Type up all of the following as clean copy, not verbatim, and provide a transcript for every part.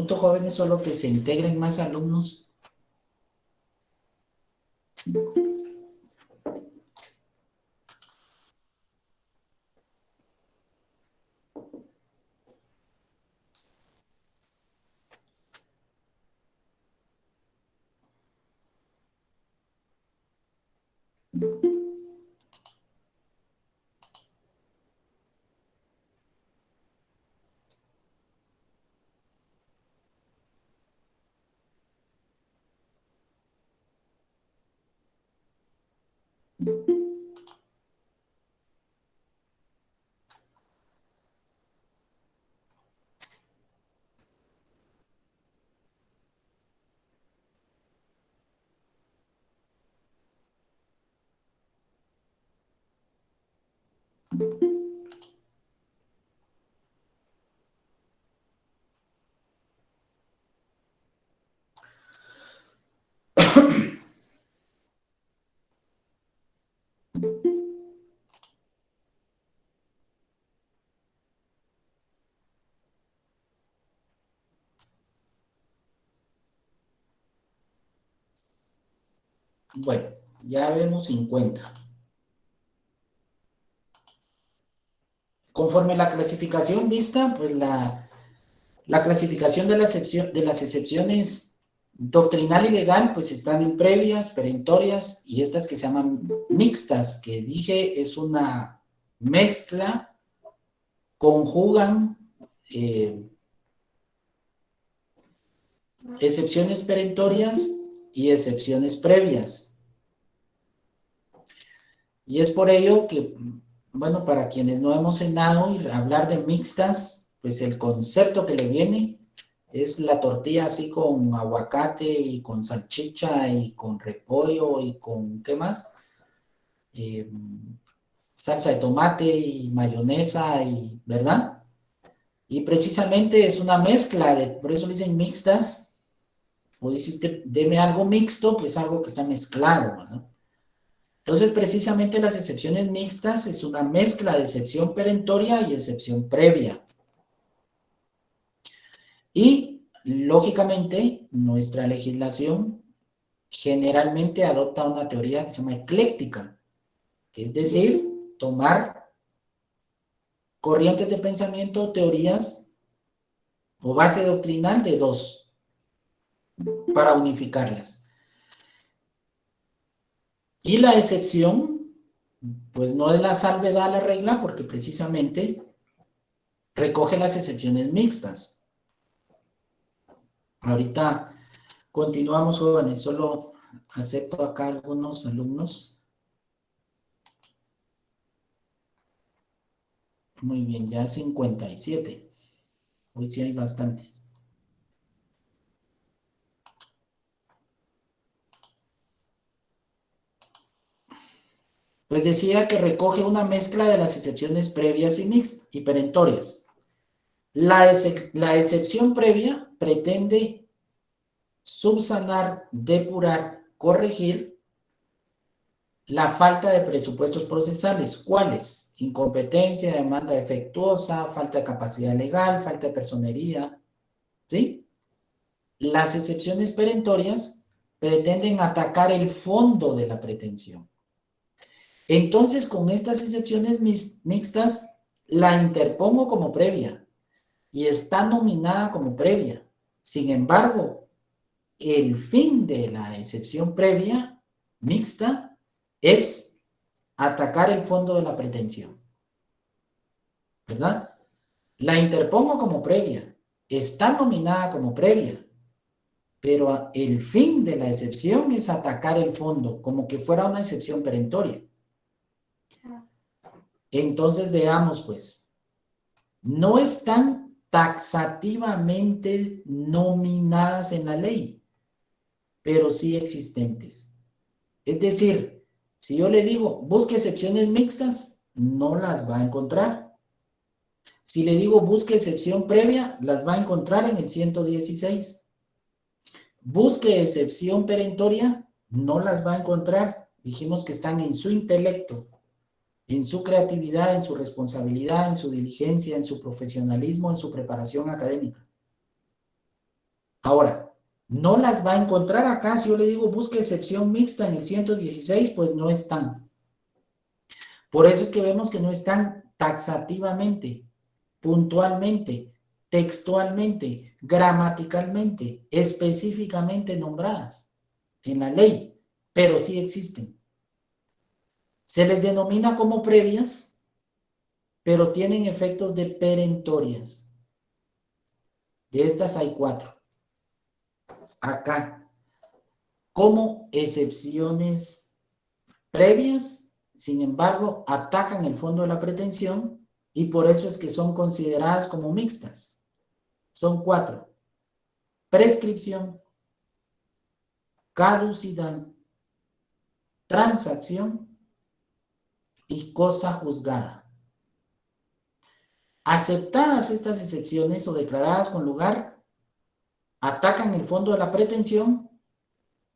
Instituto Jóvenes, solo que se integren más alumnos. Bueno, ya vemos 50. Conforme la clasificación vista, pues la clasificación de las excepciones doctrinal y legal, pues están en previas, perentorias y estas que se llaman mixtas, que dije es una mezcla, conjugan excepciones perentorias y excepciones previas. Y es por ello que, bueno, para quienes no hemos cenado y hablar de mixtas, pues el concepto que le viene es la tortilla así con aguacate y con salchicha y con repollo y con, ¿qué más? Eh, salsa de tomate y mayonesa y, ¿verdad? Y precisamente es una mezcla, por eso le dicen mixtas, o dice usted, deme algo mixto, pues algo que está mezclado, ¿verdad? Entonces, precisamente las excepciones mixtas es una mezcla de excepción perentoria y excepción previa. Y, lógicamente, nuestra legislación generalmente adopta una teoría que se llama ecléctica, que es decir, tomar corrientes de pensamiento, teorías o base doctrinal de dos para unificarlas. Y la excepción, pues no es la salvedad a la regla porque precisamente recoge las excepciones mixtas. Ahorita continuamos, jóvenes, solo acepto acá algunos alumnos. Muy bien, ya 57. Hoy sí hay bastantes. Pues decía que recoge una mezcla de las excepciones previas y perentorias. La excepción previa pretende subsanar, depurar, corregir la falta de presupuestos procesales. ¿Cuáles? Incompetencia, demanda defectuosa, falta de capacidad legal, falta de personería. ¿Sí? Las excepciones perentorias pretenden atacar el fondo de la pretensión. Entonces, con estas excepciones mixtas, la interpongo como previa y está nominada como previa. Sin embargo, el fin de la excepción previa mixta es atacar el fondo de la pretensión, ¿verdad? La interpongo como previa, está nominada como previa, pero el fin de la excepción es atacar el fondo, como que fuera una excepción perentoria. Entonces veamos, pues, no están taxativamente nominadas en la ley, pero sí existentes. Es decir, si yo le digo, busque excepciones mixtas, no las va a encontrar. Si le digo, busque excepción previa, las va a encontrar en el 116. Busque excepción perentoria, no las va a encontrar. Dijimos que están en su intelecto, en su creatividad, en su responsabilidad, en su diligencia, en su profesionalismo, en su preparación académica. Ahora, no las va a encontrar acá. Si yo le digo busque excepción mixta en el 116, pues no están. Por eso es que vemos que no están taxativamente, puntualmente, textualmente, gramaticalmente, específicamente nombradas en la ley, pero sí existen. Se les denomina como previas, pero tienen efectos de perentorias. De estas hay 4. Acá, como excepciones previas, sin embargo, atacan el fondo de la pretensión y por eso es que son consideradas como mixtas. Son 4. Prescripción, caducidad, transacción y cosa juzgada. Aceptadas estas excepciones o declaradas con lugar, atacan el fondo de la pretensión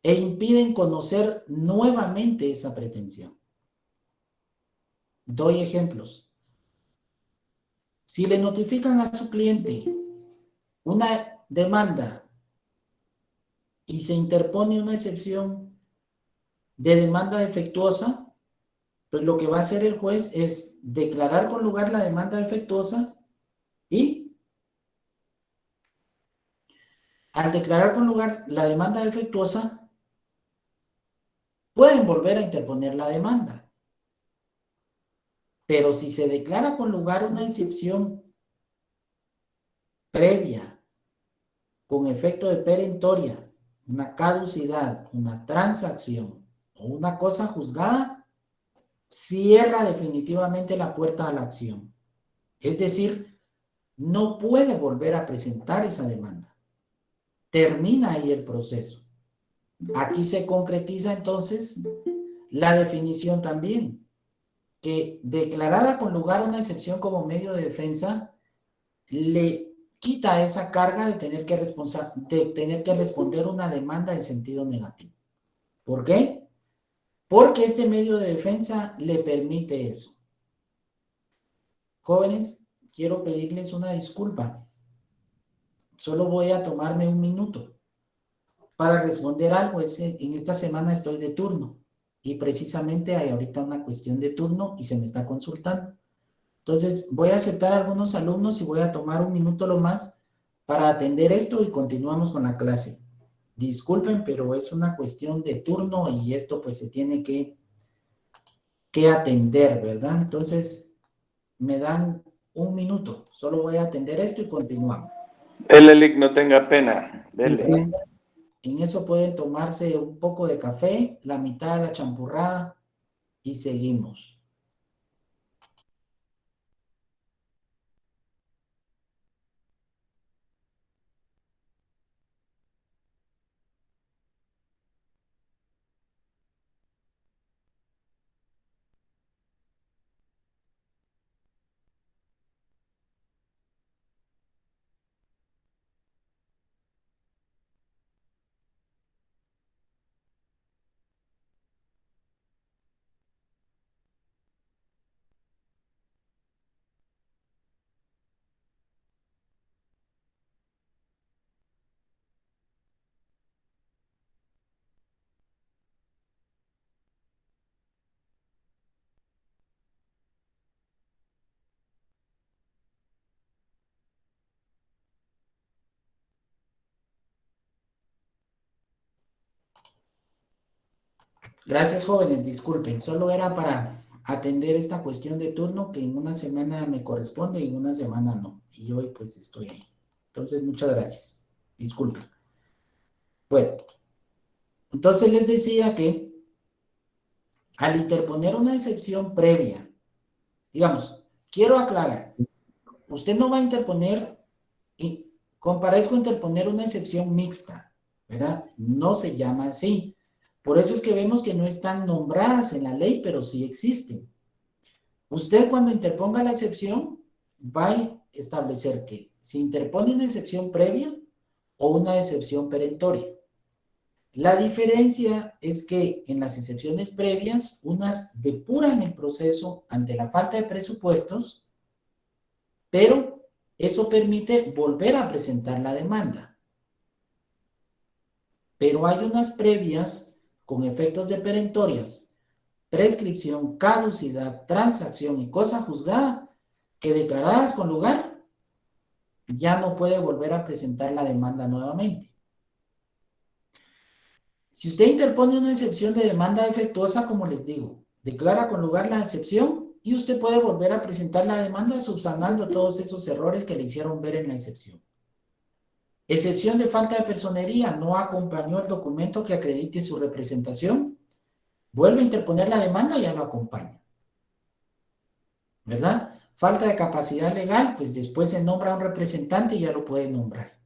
e impiden conocer nuevamente esa pretensión. Doy ejemplos. Si le notifican a su cliente una demanda y se interpone una excepción de demanda defectuosa, pues lo que va a hacer el juez es declarar con lugar la demanda defectuosa y al declarar con lugar la demanda defectuosa, pueden volver a interponer la demanda. Pero si se declara con lugar una excepción previa, con efecto de perentoria, una caducidad, una transacción o una cosa juzgada, cierra definitivamente la puerta a la acción. Es decir, no puede volver a presentar esa demanda. Termina ahí el proceso. Aquí se concretiza entonces la definición también, que declarada con lugar una excepción como medio de defensa, le quita esa carga de tener que responder una demanda en sentido negativo. ¿Por qué? Porque este medio de defensa le permite eso. Jóvenes, quiero pedirles una disculpa. Solo voy a tomarme un minuto para responder algo. En esta semana estoy de turno y precisamente hay ahorita una cuestión de turno y se me está consultando. Entonces, voy a aceptar a algunos alumnos y voy a tomar un minuto lo más para atender esto y continuamos con la clase. Disculpen, pero es una cuestión de turno y esto pues se tiene que atender, ¿verdad? Entonces, me dan un minuto. Solo voy a atender esto y continuamos. El Elic, no tenga pena. Dele. En eso pueden tomarse un poco de café, la mitad de la champurrada y seguimos. Gracias, jóvenes. Disculpen, solo era para atender esta cuestión de turno que en una semana me corresponde y en una semana no. Y hoy pues estoy ahí. Entonces, muchas gracias. Disculpen. Bueno, entonces les decía que al interponer una excepción previa, digamos, quiero aclarar, usted no va a interponer, y comparezco a interponer una excepción mixta, ¿verdad? No se llama así. Por eso es que vemos que no están nombradas en la ley, pero sí existen. Usted cuando interponga la excepción va a establecer que se interpone una excepción previa o una excepción perentoria. La diferencia es que en las excepciones previas, unas depuran el proceso ante la falta de presupuestos, pero eso permite volver a presentar la demanda. pero hay unas previas con efectos de perentorias, prescripción, caducidad, transacción y cosa juzgada, que declaradas con lugar, ya no puede volver a presentar la demanda nuevamente. Si usted interpone una excepción de demanda defectuosa, como les digo, declara con lugar la excepción y usted puede volver a presentar la demanda subsanando todos esos errores que le hicieron ver en la excepción. Excepción de falta de personería, no acompañó el documento que acredite su representación. Vuelve a interponer la demanda y ya lo acompaña. ¿Verdad? Falta de capacidad legal, pues después se nombra un representante y ya lo puede nombrar.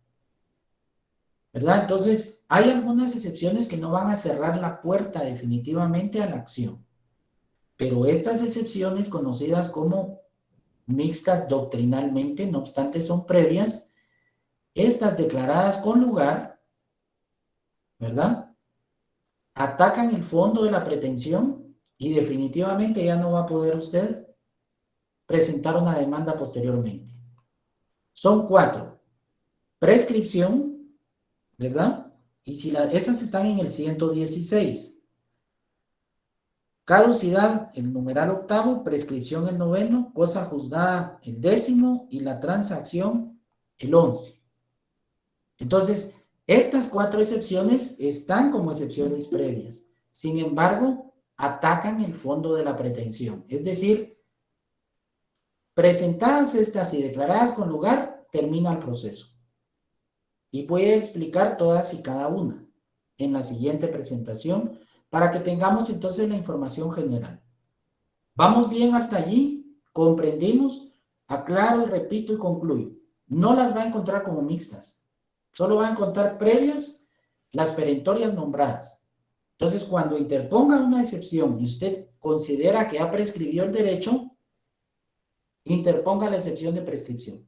¿Verdad? Entonces, hay algunas excepciones que no van a cerrar la puerta definitivamente a la acción. Pero estas excepciones, conocidas como mixtas doctrinalmente, no obstante son previas, estas declaradas con lugar, ¿verdad? Atacan el fondo de la pretensión y definitivamente ya no va a poder usted presentar una demanda posteriormente. Son 4. Prescripción, ¿verdad? Y si esas están en el 116. Caducidad, el numeral 8, prescripción el 9, cosa juzgada el 10 y la transacción el 11. Entonces, estas 4 excepciones están como excepciones previas. Sin embargo, atacan el fondo de la pretensión. Es decir, presentadas estas y declaradas con lugar, termina el proceso. Y voy a explicar todas y cada una en la siguiente presentación para que tengamos entonces la información general. ¿Vamos bien hasta allí? ¿Comprendimos? Aclaro y repito y concluyo. No las va a encontrar como mixtas. Solo va a encontrar previas las perentorias nombradas. Entonces, cuando interponga una excepción y usted considera que ha prescribido el derecho, interponga la excepción de prescripción.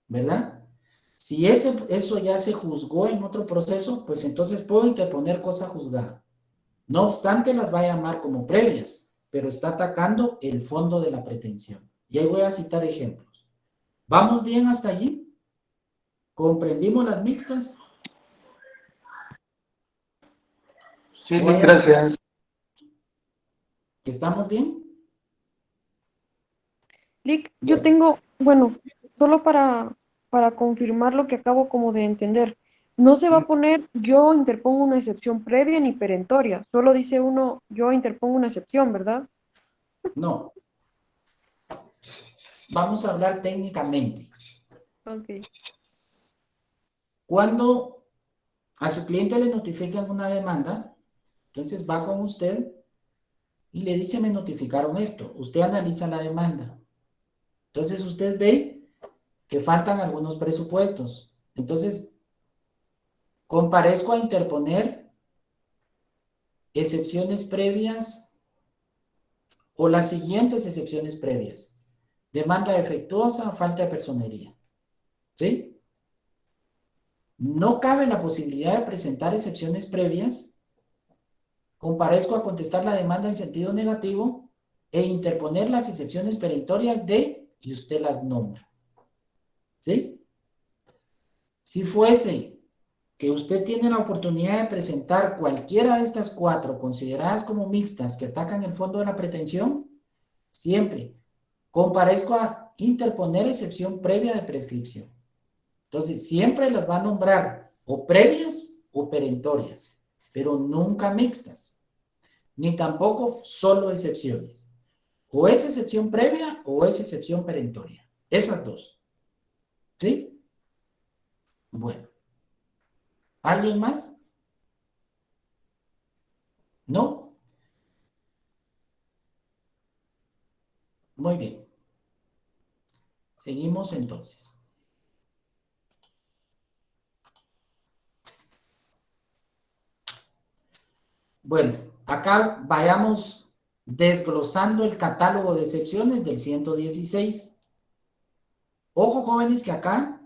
¿Verdad? Si eso ya se juzgó en otro proceso, pues entonces puedo interponer cosa juzgada. No obstante, las va a llamar como previas, pero está atacando el fondo de la pretensión. Y ahí voy a citar ejemplos. ¿Vamos bien hasta allí? ¿Comprendimos las mixtas? Sí, gracias. ¿Estamos bien? Lick, yo Bueno, tengo, bueno, solo para confirmar lo que acabo como de entender. No se va a poner yo interpongo una excepción previa ni perentoria, solo dice uno yo interpongo una excepción, ¿verdad? no. Vamos a hablar técnicamente. Ok. Cuando a su cliente le notifican una demanda, entonces va con usted y le dice, me notificaron esto. Usted analiza la demanda. Entonces usted ve que faltan algunos presupuestos. Entonces, comparezco a interponer excepciones previas o las siguientes excepciones previas. Demanda defectuosa, falta de personería. ¿Sí? No cabe la posibilidad de presentar excepciones previas. Comparezco a contestar la demanda en sentido negativo e interponer las excepciones perentorias de, y usted las nombra. ¿Sí? Si fuese que usted tiene la oportunidad de presentar cualquiera de estas 4 consideradas como mixtas que atacan el fondo de la pretensión, siempre comparezco a interponer excepción previa de prescripción. Entonces, siempre las va a nombrar o previas o perentorias, pero nunca mixtas, ni tampoco solo excepciones. O es excepción previa o es excepción perentoria. Esas 2. ¿Sí? Bueno. ¿Alguien más? ¿No? Muy bien. Seguimos entonces. Bueno, acá vayamos desglosando el catálogo de excepciones del 116. Ojo, jóvenes, que acá,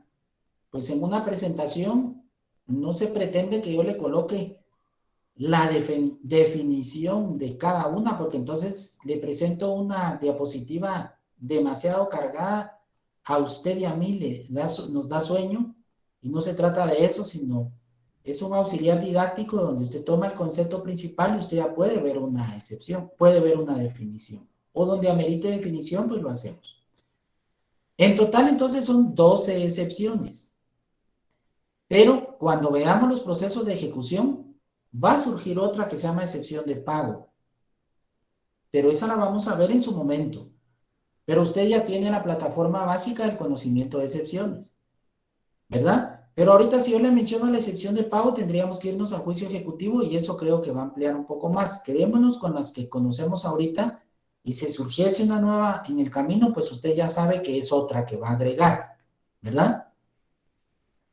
pues en una presentación, no se pretende que yo le coloque la definición de cada una, porque entonces le presento una diapositiva demasiado cargada a usted y a mí nos da sueño, y no se trata de eso, sino es un auxiliar didáctico donde usted toma el concepto principal y usted ya puede ver una excepción, puede ver una definición. O donde amerite definición, pues lo hacemos. En total, entonces, son 12 excepciones. Pero cuando veamos los procesos de ejecución, va a surgir otra que se llama excepción de pago. Pero esa la vamos a ver en su momento. Pero usted ya tiene la plataforma básica del conocimiento de excepciones, ¿verdad? Pero ahorita si yo le menciono la excepción de pago, tendríamos que irnos a juicio ejecutivo y eso creo que va a ampliar un poco más. Quedémonos con las que conocemos ahorita y si surgiese una nueva en el camino, pues usted ya sabe que es otra que va a agregar, ¿verdad?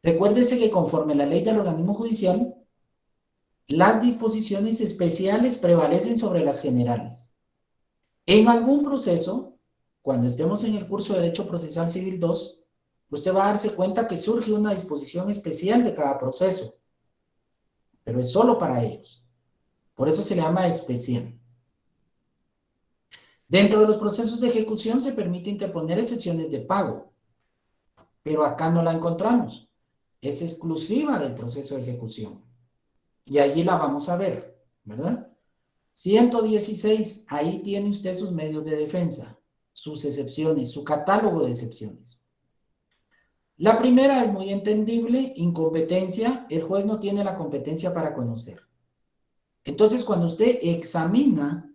Recuérdese que conforme la ley del organismo judicial, las disposiciones especiales prevalecen sobre las generales. En algún proceso, cuando estemos en el curso de Derecho Procesal Civil 2, usted va a darse cuenta que surge una disposición especial de cada proceso, pero es solo para ellos. Por eso se le llama especial. Dentro de los procesos de ejecución se permite interponer excepciones de pago, pero acá no la encontramos. Es exclusiva del proceso de ejecución. Y allí la vamos a ver, ¿verdad? 116, ahí tiene usted sus medios de defensa, sus excepciones, su catálogo de excepciones. La primera es muy entendible, incompetencia, el juez no tiene la competencia para conocer. Entonces, cuando usted examina,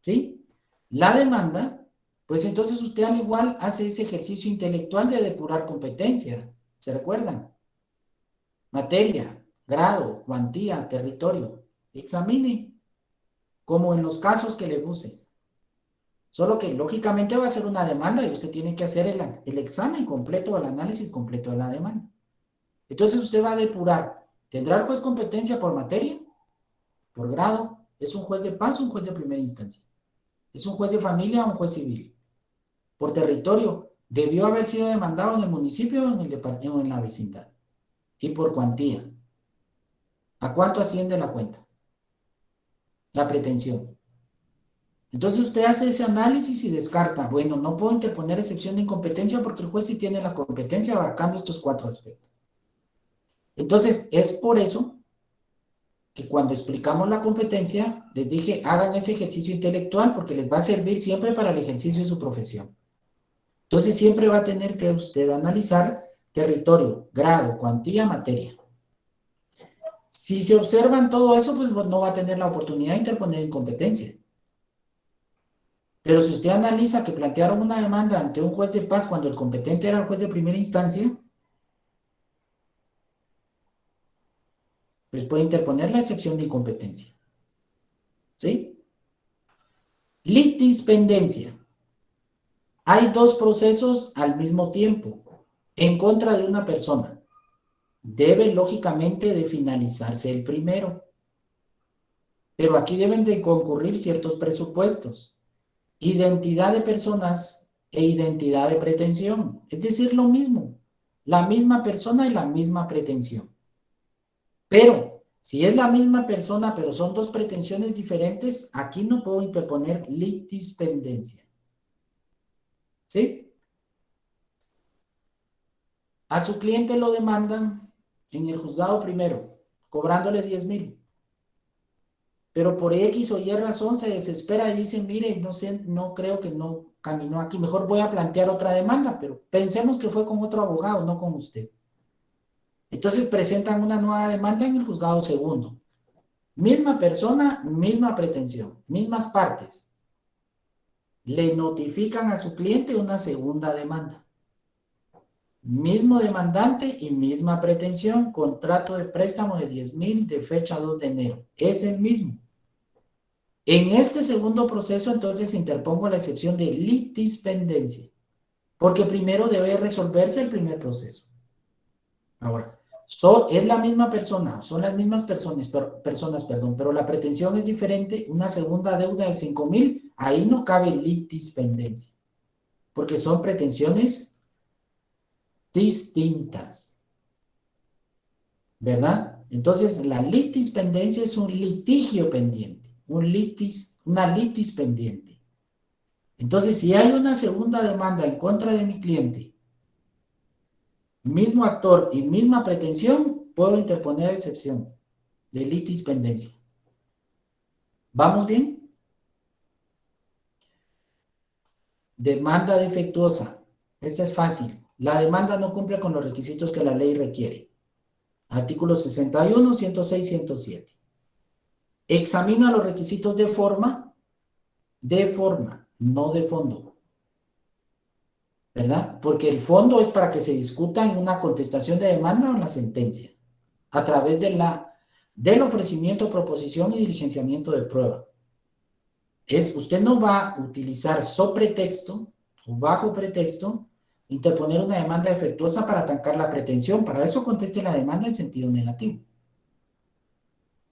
¿sí?, la demanda, pues entonces usted al igual hace ese ejercicio intelectual de depurar competencia. ¿Se recuerdan? Materia, grado, cuantía, territorio. Examine, como en los casos que le puse. Solo que lógicamente va a ser una demanda y usted tiene que hacer el examen completo, el análisis completo de la demanda. Entonces usted va a depurar. ¿Tendrá el juez competencia por materia? ¿Por grado? ¿Es un juez de paz o un juez de primera instancia? ¿Es un juez de familia o un juez civil? ¿Por territorio? ¿Debió haber sido demandado en el municipio o en la vecindad? ¿Y por cuantía? ¿A cuánto asciende la cuenta? La pretensión. Entonces usted hace ese análisis y descarta, bueno, no puedo interponer excepción de incompetencia porque el juez sí tiene la competencia abarcando estos 4 aspectos. Entonces, es por eso que cuando explicamos la competencia, les dije, hagan ese ejercicio intelectual porque les va a servir siempre para el ejercicio de su profesión. Entonces, siempre va a tener que usted analizar territorio, grado, cuantía, materia. Si se observan todo eso, pues no va a tener la oportunidad de interponer incompetencia. Pero si usted analiza que plantearon una demanda ante un juez de paz cuando el competente era el juez de primera instancia, pues puede interponer la excepción de incompetencia. ¿Sí? Litispendencia. Hay 2 procesos al mismo tiempo en contra de una persona. Debe lógicamente de finalizarse el primero. Pero aquí deben de concurrir ciertos presupuestos. Identidad de personas e identidad de pretensión. Es decir, lo mismo. La misma persona y la misma pretensión. Pero, si es la misma persona, pero son 2 pretensiones diferentes, aquí no puedo interponer litispendencia. ¿Sí? A su cliente lo demandan en el juzgado primero, cobrándole 10,000. Pero por X o Y razón se desespera y dice, mire, no sé, no creo que no caminó aquí, mejor voy a plantear otra demanda, pero pensemos que fue con otro abogado, no con usted. Entonces presentan una nueva demanda en el juzgado segundo. Misma persona, misma pretensión, mismas partes. Le notifican a su cliente una segunda demanda. Mismo demandante y misma pretensión, contrato de préstamo de 10,000 de fecha 2 de enero. Es el mismo. En este segundo proceso, entonces, interpongo la excepción de litispendencia, porque primero debe resolverse el primer proceso. Ahora, es la misma persona, son las mismas personas, pero la pretensión es diferente. Una segunda deuda de 5,000, ahí no cabe litispendencia, porque son pretensiones distintas, ¿verdad? Entonces, la litispendencia es un litigio pendiente, una litis pendiente. Entonces, si hay una segunda demanda en contra de mi cliente, mismo actor y misma pretensión, puedo interponer excepción de litis pendencia. ¿Vamos bien? Demanda defectuosa. Esta es fácil. La demanda no cumple con los requisitos que la ley requiere. Artículos 61, 106, 107. Examina los requisitos de forma, no de fondo. ¿Verdad? Porque el fondo es para que se discuta en una contestación de demanda o en la sentencia, a través del ofrecimiento, proposición y diligenciamiento de prueba. Usted no va a utilizar sobre texto o bajo pretexto interponer una demanda defectuosa para trancar la pretensión. Para eso conteste la demanda en sentido negativo.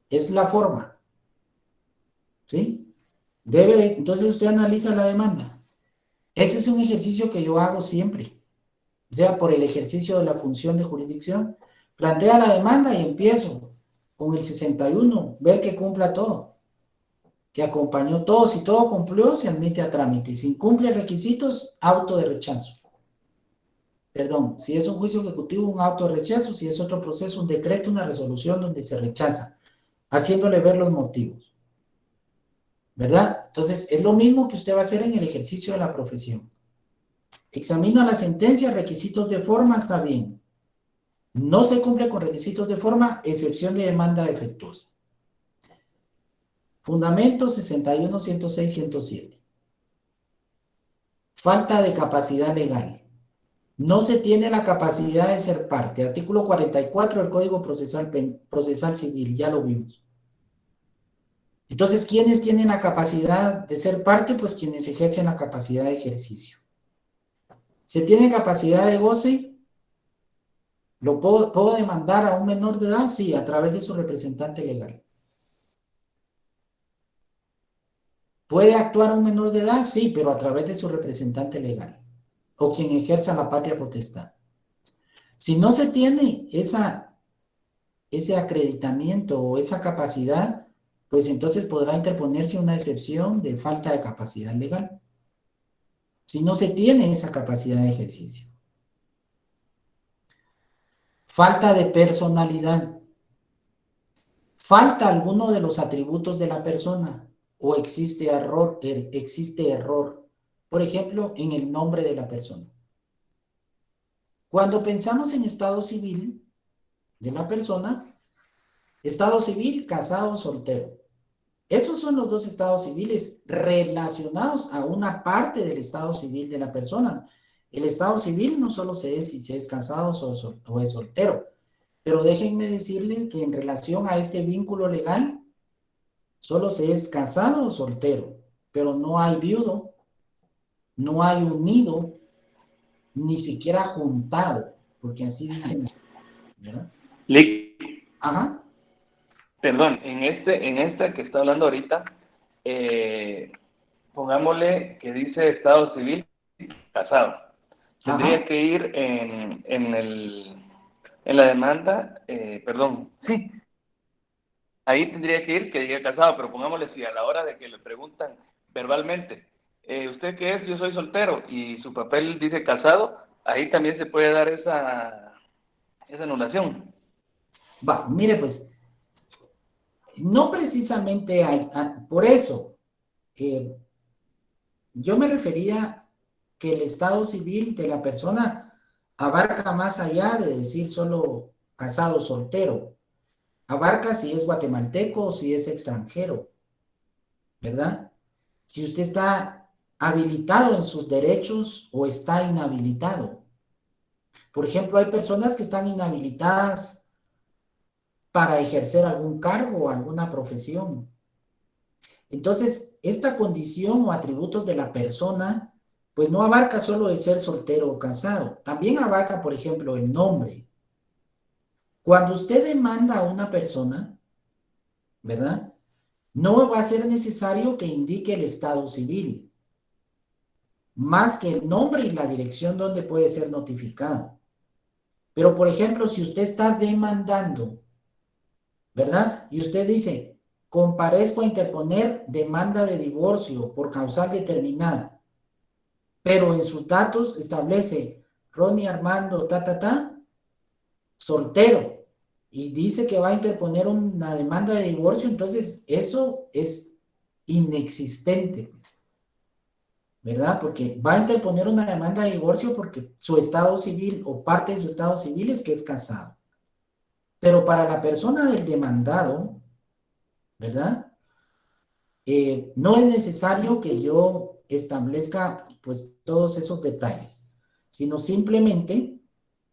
Es la forma. ¿Sí? Entonces usted analiza la demanda. Ese es un ejercicio que yo hago siempre. O sea, por el ejercicio de la función de jurisdicción, plantea la demanda y empiezo con el 61, ver que cumpla todo, que acompañó todo. Si todo cumplió, se admite a trámite. Si incumple requisitos, auto de rechazo. Perdón, si es un juicio ejecutivo, un auto de rechazo. Si es otro proceso, un decreto, una resolución donde se rechaza, haciéndole ver los motivos. ¿Verdad? Entonces, es lo mismo que usted va a hacer en el ejercicio de la profesión. Examina la sentencia, requisitos de forma, está bien. No se cumple con requisitos de forma, excepción de demanda defectuosa. Fundamento 61, 106, 107. Falta de capacidad legal. No se tiene la capacidad de ser parte. Artículo 44 del Código Procesal Civil, ya lo vimos. Entonces, ¿quiénes tienen la capacidad de ser parte? Pues quienes ejercen la capacidad de ejercicio. ¿Se tiene capacidad de goce? ¿Lo puedo demandar a un menor de edad? Sí, a través de su representante legal. ¿Puede actuar un menor de edad? Sí, pero a través de su representante legal o quien ejerza la patria potestad. Si no se tiene ese acreditamiento o esa capacidad, pues entonces podrá interponerse una excepción de falta de capacidad legal. Si no se tiene esa capacidad de ejercicio. Falta de personalidad. Falta alguno de los atributos de la persona o existe error, por ejemplo, en el nombre de la persona. Cuando pensamos en estado civil de la persona, estado civil, casado, soltero. Esos son los dos estados civiles relacionados a una parte del estado civil de la persona. El estado civil no solo se es si se es casado o es soltero, pero déjenme decirles que en relación a este vínculo legal, solo se es casado o soltero, pero no hay viudo, no hay unido, ni siquiera juntado, porque así dicen, ¿verdad? Ajá. Perdón, en esta que está hablando ahorita, pongámosle que dice Estado civil casado. Tendría Ajá. que ir en la demanda, sí, ahí tendría que ir que diga casado, pero pongámosle si a la hora de que le preguntan verbalmente, ¿usted qué es? Yo soy soltero, y su papel dice casado, ahí también se puede dar esa anulación. Va, mire pues, no precisamente por eso, yo me refería que el estado civil de la persona abarca más allá de decir solo casado o soltero, abarca si es guatemalteco o si es extranjero, ¿verdad? Si usted está habilitado en sus derechos o está inhabilitado. Por ejemplo, hay personas que están inhabilitadas para ejercer algún cargo o alguna profesión. Entonces, esta condición o atributos de la persona, pues no abarca solo el ser soltero o casado, también abarca, por ejemplo, el nombre. Cuando usted demanda a una persona, ¿verdad? No va a ser necesario que indique el estado civil, más que el nombre y la dirección donde puede ser notificado. Pero, por ejemplo, si usted está demandando, ¿verdad? Y usted dice, comparezco a interponer demanda de divorcio por causal determinada, pero en sus datos establece Ronnie Armando, soltero. y dice que va a interponer una demanda de divorcio, entonces eso es inexistente, pues, ¿verdad? Porque va a interponer una demanda de divorcio porque su estado civil o parte de su estado civil es que es casado. Pero para la persona del demandado, ¿verdad? No es necesario que yo establezca pues todos esos detalles, sino simplemente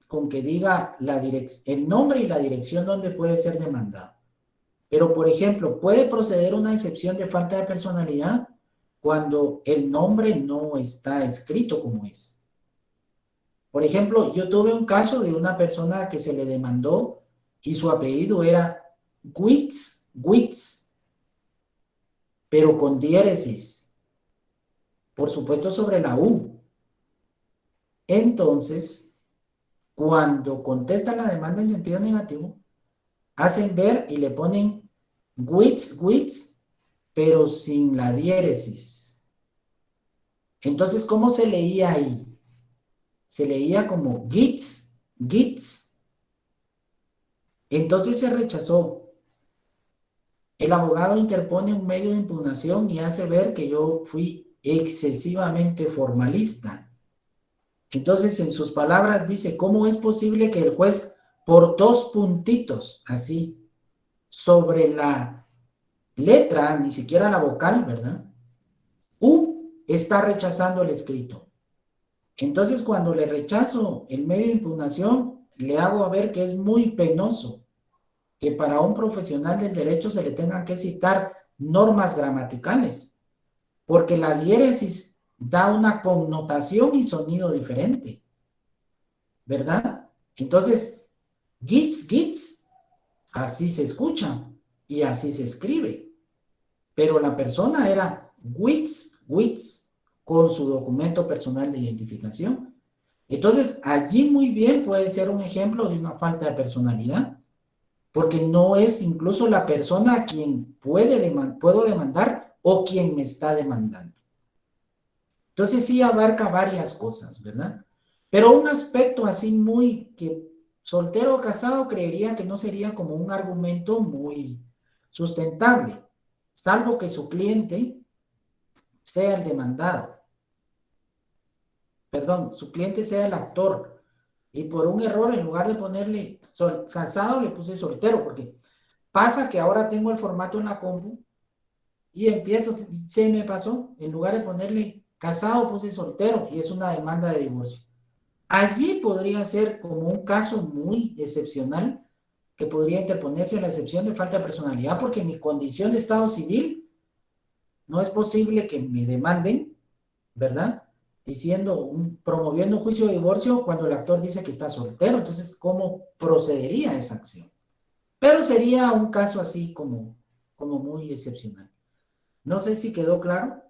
con que diga el nombre y la dirección donde puede ser demandado. Pero, por ejemplo, puede proceder una excepción de falta de personalidad cuando el nombre no está escrito como es. Por ejemplo, yo tuve un caso de una persona que se le demandó y su apellido era Witz, pero con diéresis, por supuesto sobre la U. Entonces, cuando contestan la demanda en sentido negativo, hacen ver y le ponen Witz, pero sin la diéresis. Entonces, ¿cómo se leía ahí? Se leía como Gitz. Entonces se rechazó. El abogado interpone un medio de impugnación y hace ver que yo fui excesivamente formalista. Entonces, en sus palabras dice, ¿cómo es posible que el juez, por 2 puntitos, así, sobre la letra, ni siquiera la vocal, ¿verdad? Está rechazando el escrito. Entonces, cuando le rechazo el medio de impugnación, le hago a ver que es muy penoso que para un profesional del derecho se le tengan que citar normas gramaticales, porque la diéresis da una connotación y sonido diferente, ¿verdad? Entonces, Gitz, así se escucha y así se escribe, pero la persona era Witz, con su documento personal de identificación. Entonces, allí muy bien puede ser un ejemplo de una falta de personalidad, porque no es incluso la persona a quien puedo demandar o quien me está demandando. Entonces sí abarca varias cosas, ¿verdad? Pero un aspecto así muy que soltero o casado creería que no sería como un argumento muy sustentable, salvo que su cliente sea el demandado. Perdón, su cliente sea el actor. Y por un error, en lugar de ponerle casado, le puse soltero, porque pasa que ahora tengo el formato en la compu y empiezo, se me pasó, en lugar de ponerle casado, puse soltero y es una demanda de divorcio. Allí podría ser como un caso muy excepcional que podría interponerse en la excepción de falta de personalidad, porque mi condición de estado civil no es posible que me demanden, ¿verdad? Promoviendo un juicio de divorcio cuando el actor dice que está soltero. Entonces, ¿cómo procedería esa acción? Pero sería un caso así como muy excepcional. No sé si quedó claro.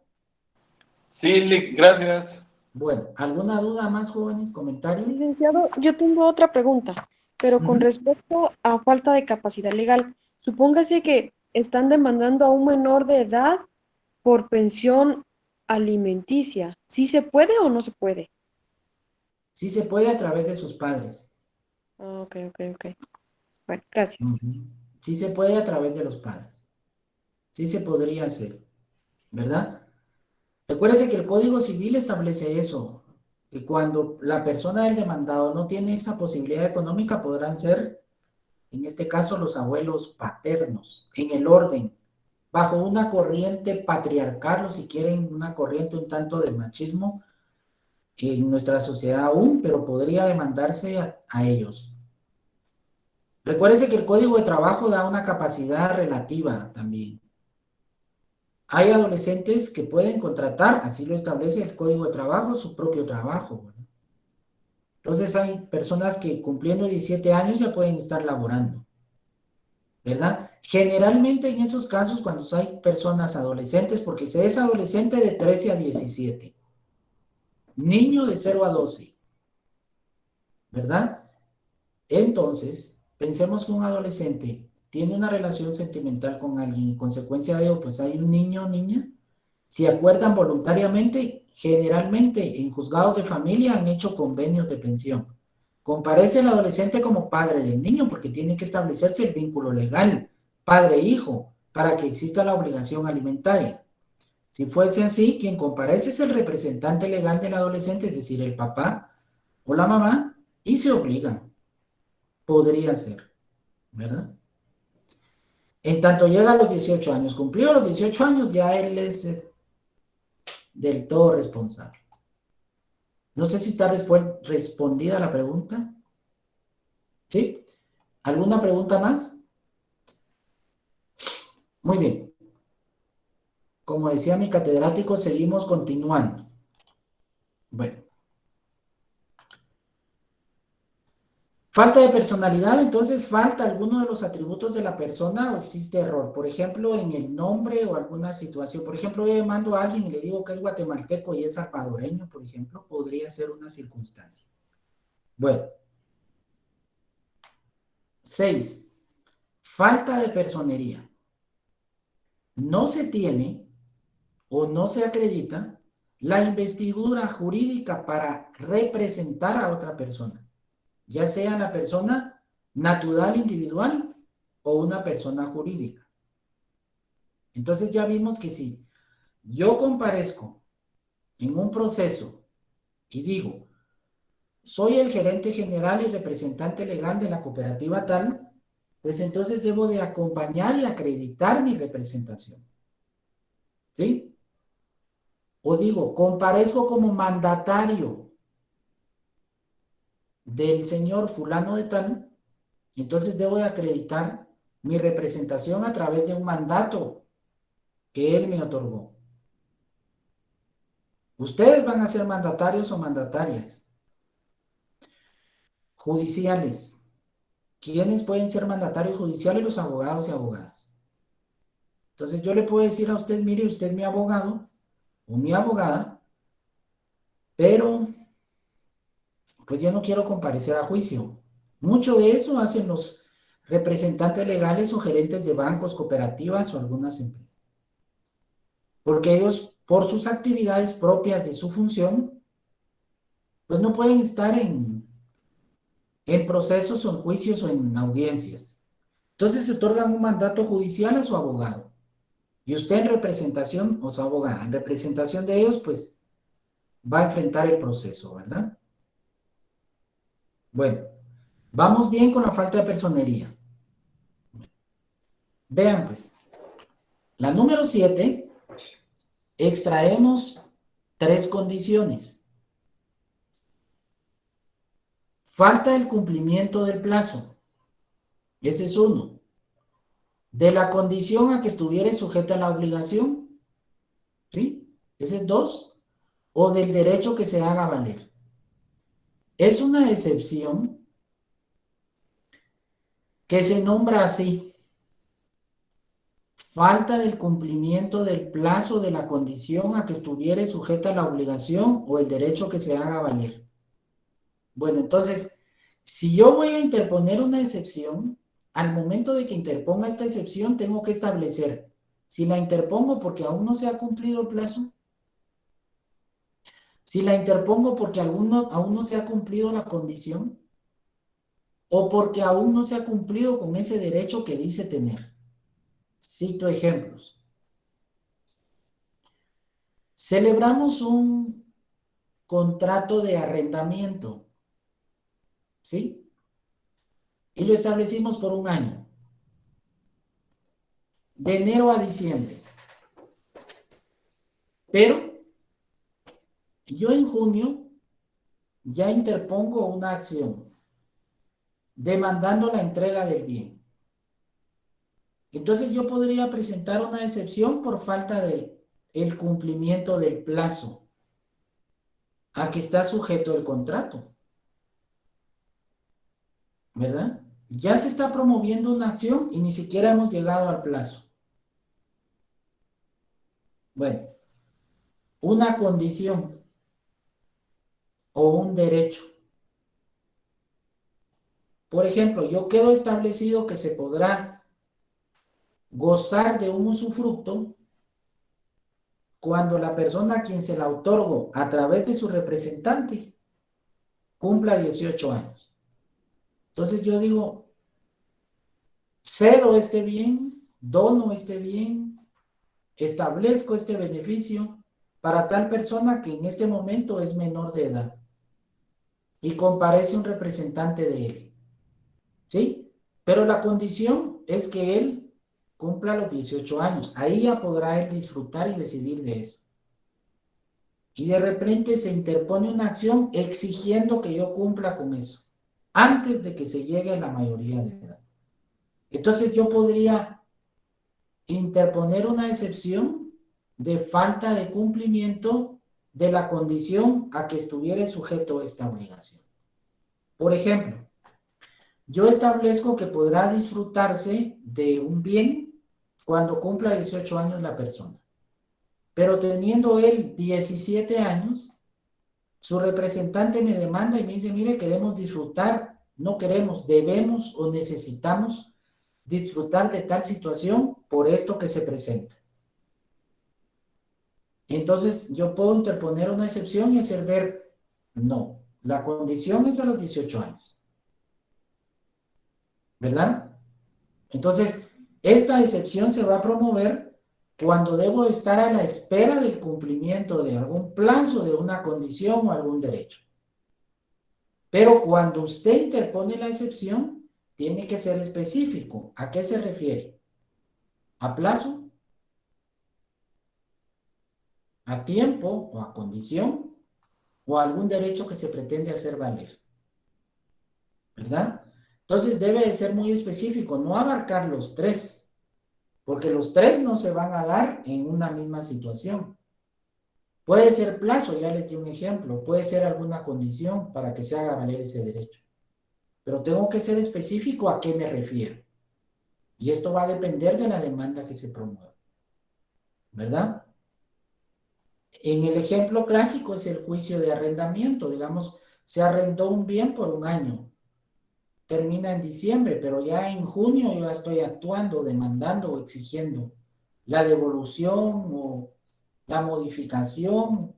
Sí, Lick, gracias. Bueno, ¿alguna duda más, jóvenes? ¿Comentario? Licenciado, yo tengo otra pregunta, pero con Ujú. respecto a falta de capacidad legal, supóngase que están demandando a un menor de edad por pensión alimenticia. ¿Sí se puede o no se puede? Sí se puede a través de sus padres. Ah, ok, ok, ok. Bueno, gracias. Ujú. Sí se puede a través de los padres. Sí se podría hacer, ¿verdad? Recuérdese que el Código Civil establece eso, que cuando la persona del demandado no tiene esa posibilidad económica, podrán ser, en este caso, los abuelos paternos, en el orden, bajo una corriente patriarcal, o si quieren, una corriente un tanto de machismo en nuestra sociedad aún, pero podría demandarse a ellos. Recuérdese que el Código de Trabajo da una capacidad relativa también. Hay adolescentes que pueden contratar, así lo establece el Código de Trabajo, su propio trabajo, ¿verdad? Entonces hay personas que cumpliendo 17 años ya pueden estar laborando, ¿verdad? Generalmente en esos casos cuando hay personas adolescentes, porque se es adolescente de 13 a 17, niño de 0 a 12, ¿verdad? Entonces, pensemos que un adolescente tiene una relación sentimental con alguien y consecuencia de ello, pues hay un niño o niña. Si acuerdan voluntariamente, generalmente en juzgados de familia han hecho convenios de pensión Comparece el adolescente como padre del niño porque tiene que establecerse el vínculo legal, padre-hijo, para que exista la obligación alimentaria. Si fuese así, quien comparece es el representante legal del adolescente, es decir, el papá o la mamá, y se obligan. Podría ser, ¿verdad? En tanto llega a los 18 años, cumplió los 18 años, ya él es del todo responsable. No sé si está respondida la pregunta. ¿Sí? ¿Alguna pregunta más? Muy bien. Como decía mi catedrático, seguimos continuando. Bueno. Falta de personalidad, entonces falta alguno de los atributos de la persona o existe error. Por ejemplo, en el nombre o alguna situación. Por ejemplo, yo mando a alguien y le digo que es guatemalteco y es salvadoreño, por ejemplo, podría ser una circunstancia. Bueno. 6. Falta de personería. No se tiene o no se acredita la investidura jurídica para representar a otra persona, ya sea la persona natural individual o una persona jurídica. Entonces ya vimos que si yo comparezco en un proceso y digo, soy el gerente general y representante legal de la cooperativa tal, pues entonces debo de acompañar y acreditar mi representación. ¿Sí? O digo, comparezco como mandatario del señor fulano de tal, entonces debo de acreditar mi representación a través de un mandato que él me otorgó. Ustedes van a ser mandatarios o mandatarias judiciales. ¿Quiénes pueden ser mandatarios judiciales? Los abogados y abogadas. Entonces yo le puedo decir a usted, mire, usted es mi abogado o mi abogada, pero pues yo no quiero comparecer a juicio. Mucho de eso hacen los representantes legales o gerentes de bancos, cooperativas o algunas empresas. Porque ellos, por sus actividades propias de su función, pues no pueden estar en procesos o en juicios o en audiencias. Entonces se otorgan un mandato judicial a su abogado. Y usted en representación, o sea, abogada, en representación de ellos, pues va a enfrentar el proceso, ¿verdad? Bueno, vamos bien con la falta de personería. Vean, pues, la número 7, extraemos 3 condiciones. Falta el cumplimiento del plazo. Ese es 1. De la condición a que estuviere sujeta a la obligación. ¿Sí? Ese es 2. O del derecho que se haga valer. Es una excepción que se nombra así. Falta del cumplimiento del plazo de la condición a que estuviere sujeta la obligación o el derecho que se haga valer. Bueno, entonces, si yo voy a interponer una excepción, al momento de que interponga esta excepción, tengo que establecer si la interpongo porque aún no se ha cumplido el plazo, si la interpongo porque aún no se ha cumplido la condición, o porque aún no se ha cumplido con ese derecho que dice tener. Cito ejemplos. Celebramos un contrato de arrendamiento, ¿sí? Y lo establecimos por un año, de enero a diciembre. Pero yo en junio ya interpongo una acción demandando la entrega del bien. Entonces yo podría presentar una excepción por falta de el cumplimiento del plazo a que está sujeto el contrato, ¿verdad? Ya se está promoviendo una acción y ni siquiera hemos llegado al plazo. Bueno, una condición o un derecho. Por ejemplo, yo quedo establecido que se podrá gozar de un usufructo cuando la persona a quien se la otorgo a través de su representante cumpla 18 años. Entonces yo digo, cedo este bien, dono este bien, establezco este beneficio para tal persona que en este momento es menor de edad y comparece un representante de él, ¿sí? Pero la condición es que él cumpla los 18 años. Ahí ya podrá él disfrutar y decidir de eso. Y de repente se interpone una acción exigiendo que yo cumpla con eso, antes de que se llegue a la mayoría de edad. Entonces yo podría interponer una excepción de falta de cumplimiento de la condición a que estuviera sujeto a esta obligación. Por ejemplo, yo establezco que podrá disfrutarse de un bien cuando cumpla 18 años la persona, pero teniendo él 17 años, su representante me demanda y me dice, mire, queremos disfrutar, no queremos, debemos o necesitamos disfrutar de tal situación por esto que se presenta. Entonces, yo puedo interponer una excepción y hacer ver, no, la condición es a los 18 años, ¿verdad? Entonces, esta excepción se va a promover cuando debo estar a la espera del cumplimiento de algún plazo, de una condición o algún derecho. Pero cuando usted interpone la excepción, tiene que ser específico. ¿A qué se refiere? ¿A plazo? ¿A tiempo o a condición? ¿O a algún derecho que se pretende hacer valer? ¿Verdad? Entonces debe de ser muy específico, no abarcar los tres, porque los tres no se van a dar en una misma situación. Puede ser plazo, ya les di un ejemplo, puede ser alguna condición para que se haga valer ese derecho. Pero tengo que ser específico a qué me refiero. Y esto va a depender de la demanda que se promueva, ¿verdad? En el ejemplo clásico es el juicio de arrendamiento. Digamos, se arrendó un bien por un año. Termina en diciembre, pero ya en junio yo ya estoy actuando, demandando o exigiendo la devolución o la modificación.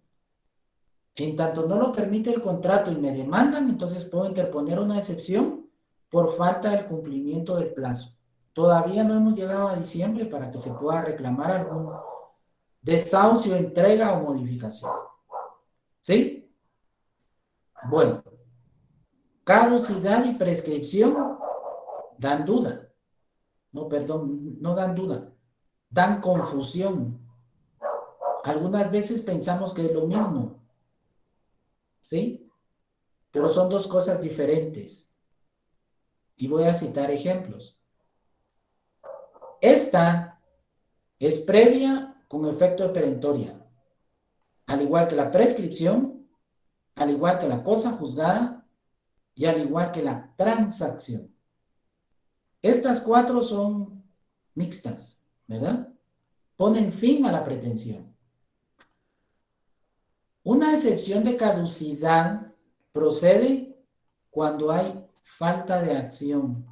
En tanto no lo permite el contrato y me demandan, entonces puedo interponer una excepción por falta del cumplimiento del plazo. Todavía no hemos llegado a diciembre para que se pueda reclamar algún desahucio, entrega o modificación. ¿Sí? Bueno, caducidad y prescripción dan duda. No, perdón, no dan duda, dan confusión. Algunas veces pensamos que es lo mismo, ¿sí? Pero son dos cosas diferentes. Y voy a citar ejemplos. Esta es previa con efecto de perentoria, al igual que la prescripción, al igual que la cosa juzgada y al igual que la transacción. Estas cuatro son mixtas, ¿verdad? Ponen fin a la pretensión. Una excepción de caducidad procede cuando hay falta de acción.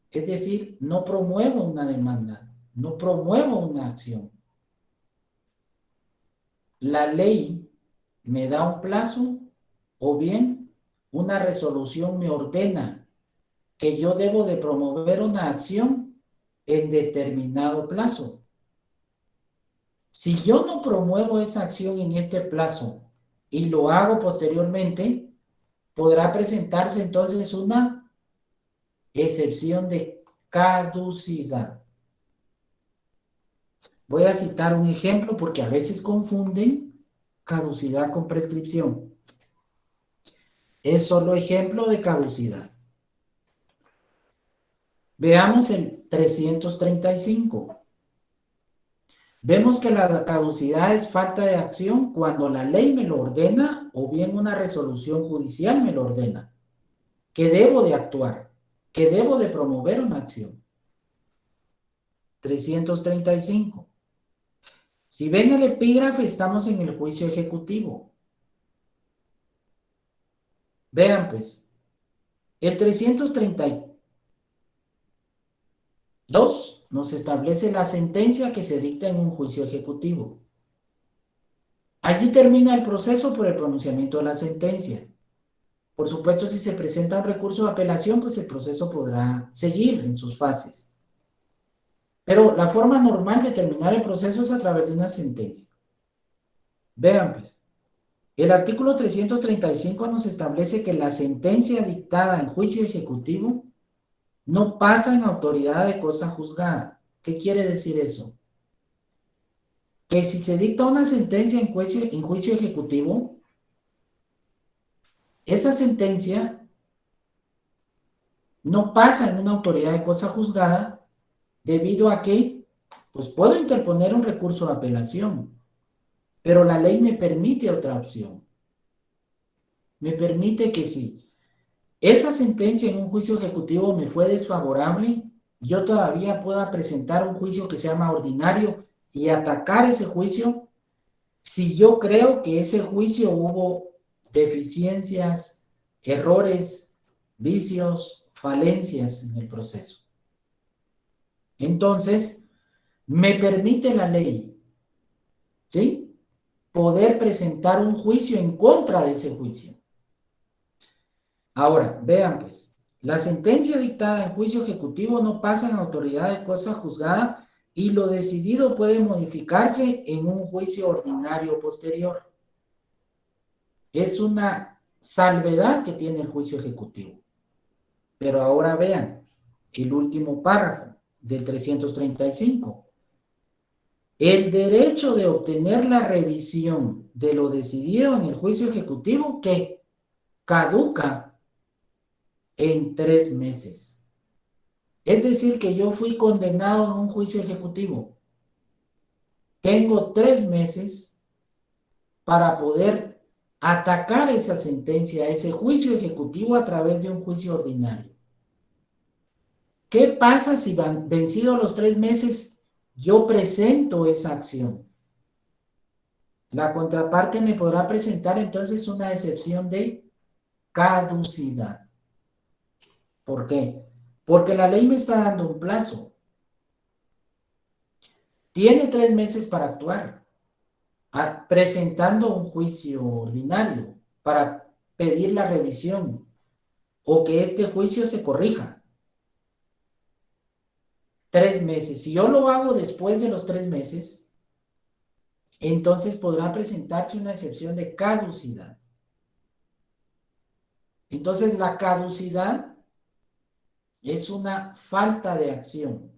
Es decir, no promuevo una demanda, no promuevo una acción. La ley me da un plazo o bien una resolución me ordena que yo debo de promover una acción en determinado plazo. Si yo no promuevo esa acción en este plazo y lo hago posteriormente, podrá presentarse entonces una excepción de caducidad. Voy a citar un ejemplo porque a veces confunden caducidad con prescripción. Es solo ejemplo de caducidad. Veamos el 335. Vemos que la caducidad es falta de acción cuando la ley me lo ordena o bien una resolución judicial me lo ordena, que debo de actuar, que debo de promover una acción. 335. Si ven el epígrafe, estamos en el juicio ejecutivo. Vean pues, el 332 nos establece la sentencia que se dicta en un juicio ejecutivo. Allí termina el proceso por el pronunciamiento de la sentencia. Por supuesto, si se presenta un recurso de apelación, pues el proceso podrá seguir en sus fases. Pero la forma normal de terminar el proceso es a través de una sentencia. Vean, pues, el artículo 335 nos establece que la sentencia dictada en juicio ejecutivo no pasa en autoridad de cosa juzgada. ¿Qué quiere decir eso? Que si se dicta una sentencia en juicio ejecutivo, esa sentencia no pasa en una autoridad de cosa juzgada debido a que, pues puedo interponer un recurso de apelación, pero la ley me permite otra opción. Me permite que si esa sentencia en un juicio ejecutivo me fue desfavorable, yo todavía pueda presentar un juicio que se llama ordinario y atacar ese juicio si yo creo que ese juicio hubo deficiencias, errores, vicios, falencias en el proceso. Entonces, me permite la ley, ¿sí?, poder presentar un juicio en contra de ese juicio. Ahora, vean pues, la sentencia dictada en juicio ejecutivo no pasa en autoridad de cosa juzgada y lo decidido puede modificarse en un juicio ordinario posterior. Es una salvedad que tiene el juicio ejecutivo. Pero ahora vean el último párrafo del 335. El derecho de obtener la revisión de lo decidido en el juicio ejecutivo que caduca en 3 meses. Es decir, que yo fui condenado en un juicio ejecutivo. Tengo 3 meses para poder atacar esa sentencia, ese juicio ejecutivo a través de un juicio ordinario. ¿Qué pasa si vencidos los 3 meses yo presento esa acción? La contraparte me podrá presentar entonces una excepción de caducidad. ¿Por qué? Porque la ley me está dando un plazo. Tiene 3 meses para actuar, presentando un juicio ordinario para pedir la revisión o que este juicio se corrija. 3 meses. Si yo lo hago después de los 3 meses, entonces podrá presentarse una excepción de caducidad. Entonces, la caducidad es una falta de acción,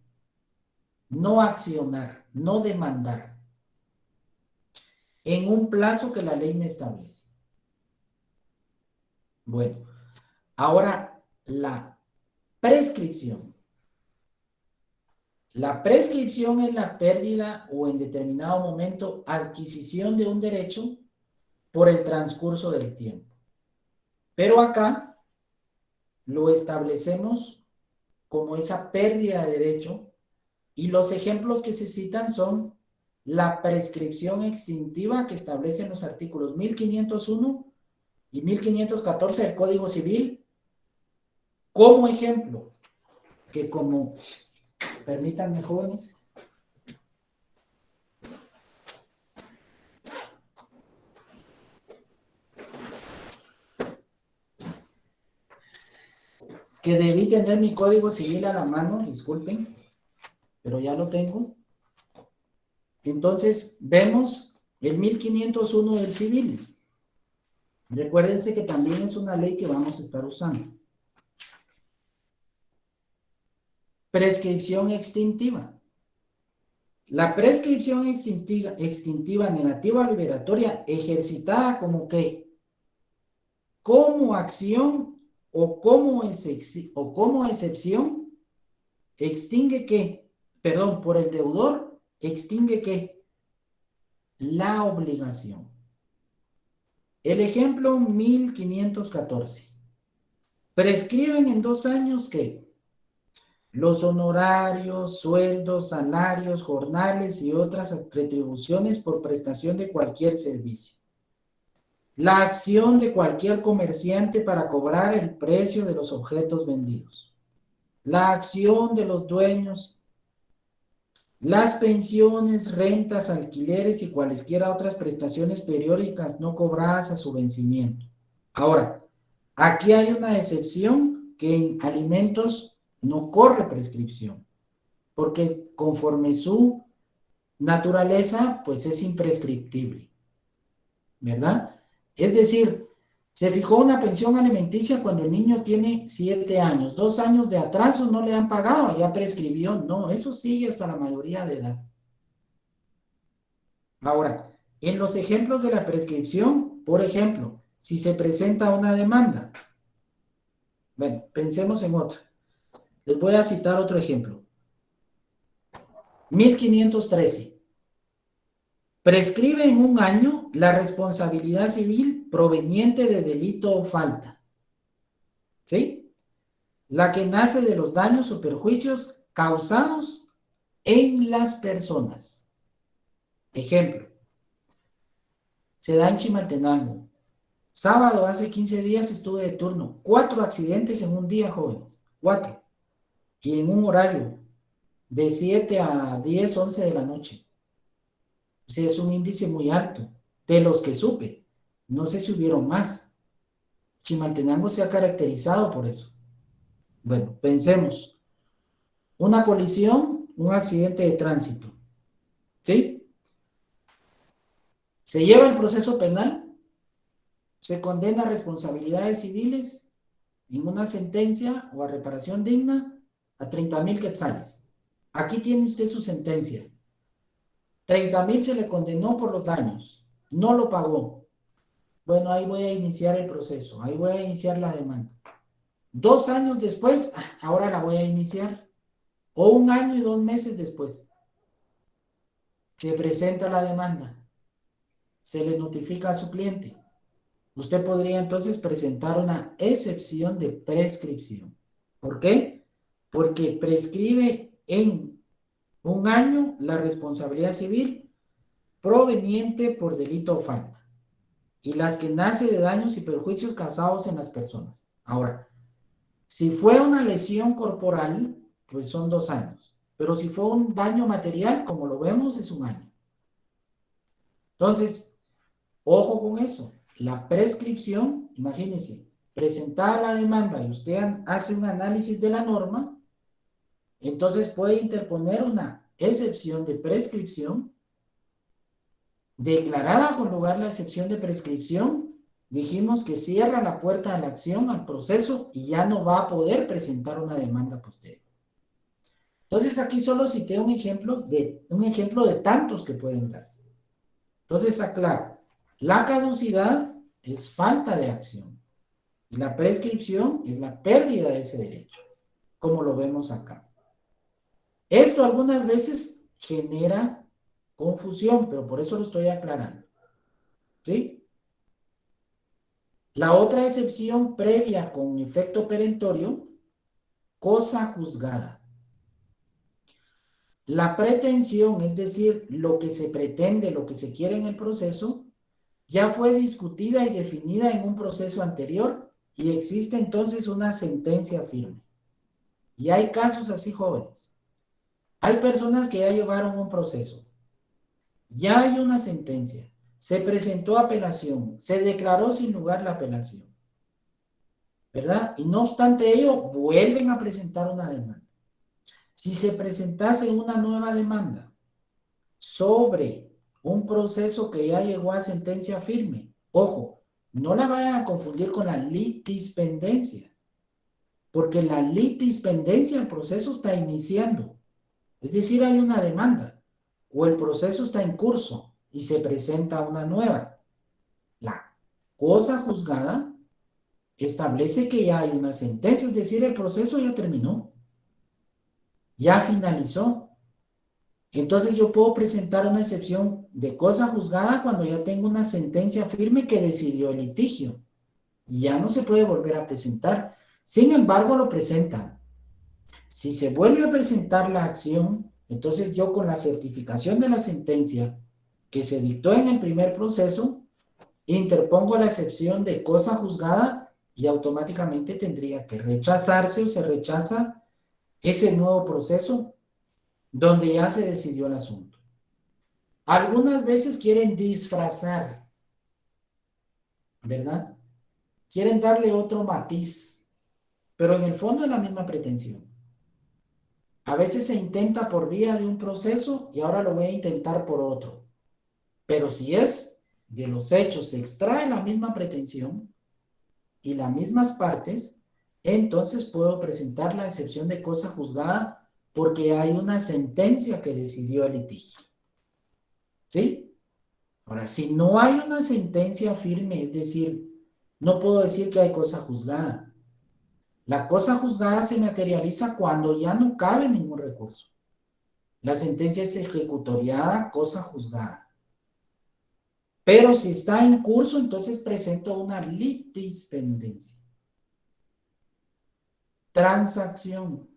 no accionar, no demandar, en un plazo que la ley me establece. Bueno, ahora la prescripción. La prescripción es la pérdida o en determinado momento adquisición de un derecho por el transcurso del tiempo. Pero acá lo establecemos como esa pérdida de derecho y los ejemplos que se citan son la prescripción extintiva que establecen los artículos 1501 y 1514 del Código Civil como ejemplo, que como, permítanme jóvenes, que debí tener mi Código Civil a la mano, disculpen, pero ya lo tengo. Entonces, vemos el 1501 del civil. Recuérdense que también es una ley que vamos a estar usando. Prescripción extintiva. La prescripción extintiva negativa liberatoria ejercitada como ¿qué? Como acción o como excepción, extingue ¿qué? Perdón, por el deudor, extingue ¿qué? La obligación. El ejemplo 1514. Prescriben en 2 años ¿qué? Los honorarios, sueldos, salarios, jornales y otras retribuciones por prestación de cualquier servicio. La acción de cualquier comerciante para cobrar el precio de los objetos vendidos. La acción de los dueños. Las pensiones, rentas, alquileres y cualesquiera otras prestaciones periódicas no cobradas a su vencimiento. Ahora, Aquí hay una excepción que en alimentos no corre prescripción, porque conforme su naturaleza, pues es imprescriptible, ¿verdad? Es decir, se fijó una pensión alimenticia cuando el niño tiene 7 años, 2 años de atraso no le han pagado, ya prescribió, no, eso sigue hasta la mayoría de edad. Ahora, en los ejemplos de la prescripción, por ejemplo, si se presenta una demanda, bueno, pensemos en otra. Les voy a citar otro ejemplo. 1513. Prescribe en un año la responsabilidad civil proveniente de delito o falta. ¿Sí? La que nace de los daños o perjuicios causados en las personas. Ejemplo. Se da en Chimaltenango. Sábado, hace 15 días estuve de turno. 4 accidentes en un día, jóvenes. 4. Y en un horario de 7 a 10, 11 de la noche. O sea, es un índice muy alto. De los que supe. No sé si hubieron más. Chimaltenango se ha caracterizado por eso. Bueno, pensemos. Una colisión, un accidente de tránsito. ¿Sí? Se lleva el proceso penal, se condena a responsabilidades civiles en una sentencia o a reparación digna a 30,000 quetzales. Aquí tiene usted su sentencia. 30,000 se le condenó por los daños. No lo pagó. Bueno, ahí voy a iniciar el proceso. Ahí voy a iniciar la demanda. 2 años después, ahora la voy a iniciar. O 1 año y 2 meses después. Se presenta la demanda. Se le notifica a su cliente. Usted podría entonces presentar una excepción de prescripción. ¿Por qué? Porque prescribe en 1 año la responsabilidad civil proveniente por delito o falta y las que nace de daños y perjuicios causados en las personas. Ahora, si fue una lesión corporal, pues son 2 años. Pero si fue un daño material, como lo vemos, es 1 año. Entonces, ojo con eso. La prescripción, imagínense, presentar la demanda y usted hace un análisis de la norma, entonces puede interponer una excepción de prescripción, declarada con lugar la excepción de prescripción, dijimos que cierra la puerta a la acción, al proceso, y ya no va a poder presentar una demanda posterior. Entonces aquí solo cité un ejemplo de tantos que pueden darse. Entonces aclaro, la caducidad es falta de acción y la prescripción es la pérdida de ese derecho, como lo vemos acá. Esto algunas veces genera confusión, pero por eso lo estoy aclarando. ¿Sí? La otra excepción previa con efecto perentorio, cosa juzgada. La pretensión, es decir, lo que se pretende, lo que se quiere en el proceso, ya fue discutida y definida en un proceso anterior y existe entonces una sentencia firme. Y hay casos así, jóvenes. Hay personas que ya llevaron un proceso. Ya hay una sentencia. Se presentó apelación. Se declaró sin lugar la apelación. ¿Verdad? Y no obstante ello, vuelven a presentar una demanda. Si se presentase una nueva demanda sobre un proceso que ya llegó a sentencia firme, ojo, no la vayan a confundir con la litispendencia, porque la litispendencia, el proceso está iniciando, es decir, hay una demanda, o el proceso está en curso y se presenta una nueva. La cosa juzgada establece que ya hay una sentencia, es decir, el proceso ya terminó, ya finalizó. Entonces yo puedo presentar una excepción de cosa juzgada cuando ya tengo una sentencia firme que decidió el litigio. Ya no se puede volver a presentar. Sin embargo, lo presentan. Si se vuelve a presentar la acción, entonces yo con la certificación de la sentencia que se dictó en el primer proceso, interpongo la excepción de cosa juzgada y automáticamente tendría que rechazarse o se rechaza ese nuevo proceso donde ya se decidió el asunto. Algunas veces quieren disfrazar, ¿verdad? quieren darle otro matiz, pero en el fondo es la misma pretensión. A veces se intenta por vía de un proceso y ahora lo voy a intentar por otro. Pero si es de los hechos, se extrae la misma pretensión y las mismas partes, entonces puedo presentar la excepción de cosa juzgada porque hay una sentencia que decidió el litigio. ¿Sí? Ahora, si no hay una sentencia firme, es decir, no puedo decir que hay cosa juzgada. La cosa juzgada se materializa cuando ya no cabe ningún recurso. La sentencia es ejecutoriada, cosa juzgada. Pero si está en curso, entonces presento una litispendencia. Transacción.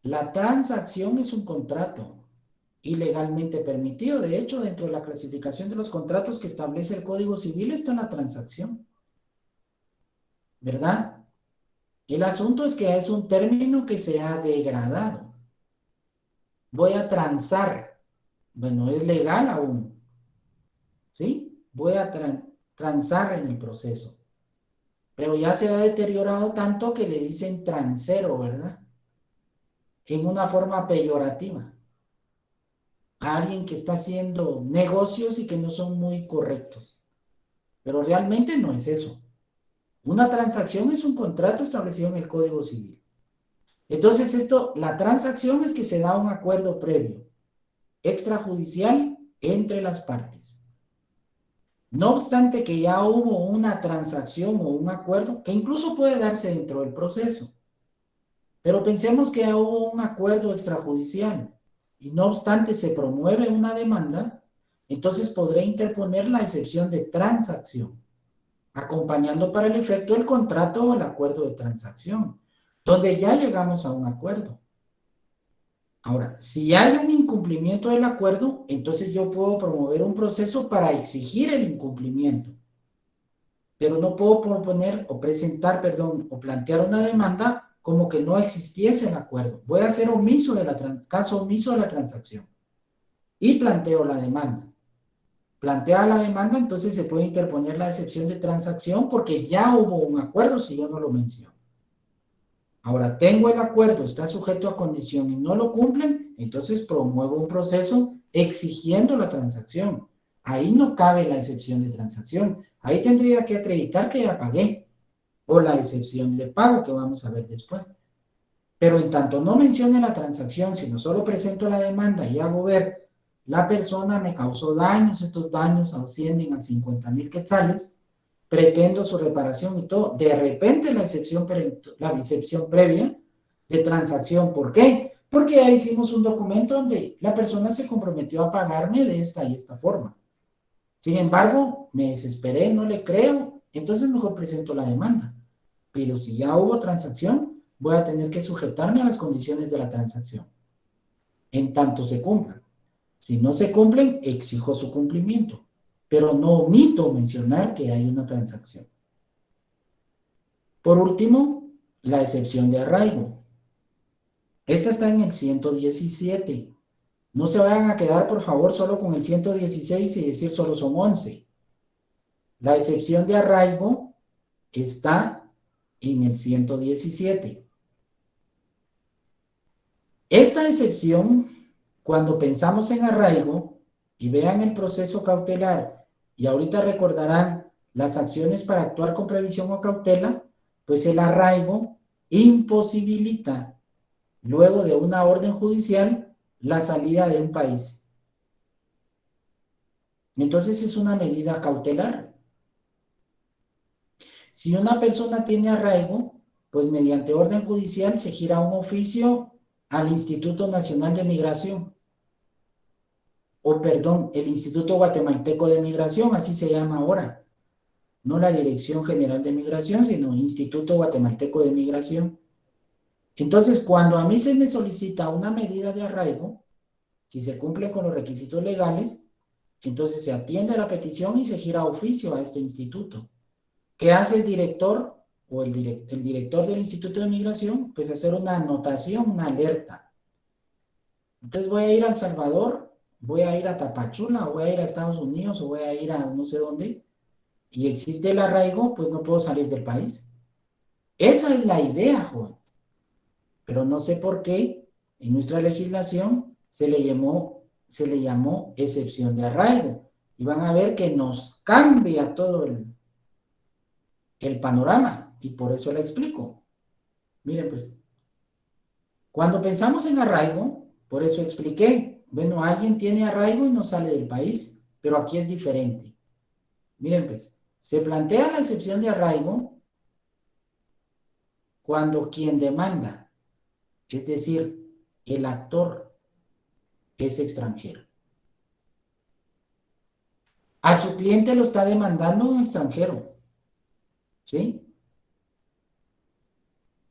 La transacción es un contrato ilegalmente permitido. De hecho, dentro de la clasificación de los contratos que establece el Código Civil está la transacción. ¿Verdad? El asunto es que es un término que se ha degradado. Voy a transar. Bueno, es legal aún. ¿Sí? Voy a transar en el proceso. Pero ya se ha deteriorado tanto que le dicen transero, ¿verdad? En una forma peyorativa. A alguien que está haciendo negocios y que no son muy correctos. Pero realmente no es eso. Una transacción es un contrato establecido en el Código Civil. Entonces la transacción es que se da un acuerdo previo, extrajudicial, entre las partes. No obstante que ya hubo una transacción o un acuerdo, que incluso puede darse dentro del proceso. Pero pensemos que ya hubo un acuerdo extrajudicial y no obstante se promueve una demanda, entonces podré interponer la excepción de transacción, acompañando para el efecto el contrato o el acuerdo de transacción, donde ya llegamos a un acuerdo. Ahora, si hay un incumplimiento del acuerdo, entonces yo puedo promover un proceso para exigir el incumplimiento, pero no puedo proponer o presentar, perdón, o plantear una demanda como que no existiese el acuerdo. Voy a hacer caso omiso de la transacción y planteo la demanda. Plantea la demanda, entonces se puede interponer la excepción de transacción porque ya hubo un acuerdo si yo no lo menciono. Ahora, tengo el acuerdo, está sujeto a condición y no lo cumplen, entonces promuevo un proceso exigiendo la transacción. Ahí no cabe la excepción de transacción. Ahí tendría que acreditar que ya pagué o la excepción de pago que vamos a ver después. Pero en tanto no mencione la transacción, sino solo presento la demanda y hago ver, la persona me causó daños, estos daños ascienden a 50,000 quetzales, pretendo su reparación y todo, de repente la excepción previa de transacción, ¿por qué? Porque ya hicimos un documento donde la persona se comprometió a pagarme de esta y esta forma. Sin embargo, me desesperé, no le creo, entonces mejor presento la demanda. Pero si ya hubo transacción, voy a tener que sujetarme a las condiciones de la transacción, en tanto se cumplan. Si no se cumplen, exijo su cumplimiento, pero no omito mencionar que hay una transacción. Por último, la excepción de arraigo. Esta está en el 117. No se vayan a quedar, por favor, solo con el 116 y decir solo son 11. La excepción de arraigo está en el 117. Esta excepción, cuando pensamos en arraigo y vean el proceso cautelar y ahorita recordarán las acciones para actuar con previsión o cautela, pues el arraigo imposibilita, luego de una orden judicial, la salida de un país. Entonces es una medida cautelar. Si una persona tiene arraigo, pues mediante orden judicial se gira un oficio al Instituto Nacional de Migración, o perdón, el Instituto Guatemalteco de Migración, así se llama ahora, no la Dirección General de Migración, sino Instituto Guatemalteco de Migración. Entonces, cuando a mí se me solicita una medida de arraigo, si se cumple con los requisitos legales, entonces se atiende a la petición y se gira oficio a este instituto. ¿Qué hace el director o el director del Instituto de Migración? Pues hacer una anotación, una alerta. Entonces voy a ir a El Salvador, voy a ir a Tapachula, o voy a ir a Estados Unidos, o voy a ir a no sé dónde, y existe el arraigo, pues no puedo salir del país. Esa es la idea, joven. Pero no sé por qué en nuestra legislación se le llamó excepción de arraigo. Y van a ver que nos cambia todo el panorama. Y por eso le explico. Miren pues, cuando pensamos en arraigo, por eso expliqué, bueno, alguien tiene arraigo y no sale del país, pero aquí es diferente. Miren pues, se plantea la excepción de arraigo cuando quien demanda, es decir, el actor, es extranjero. A su cliente lo está demandando un extranjero, ¿sí?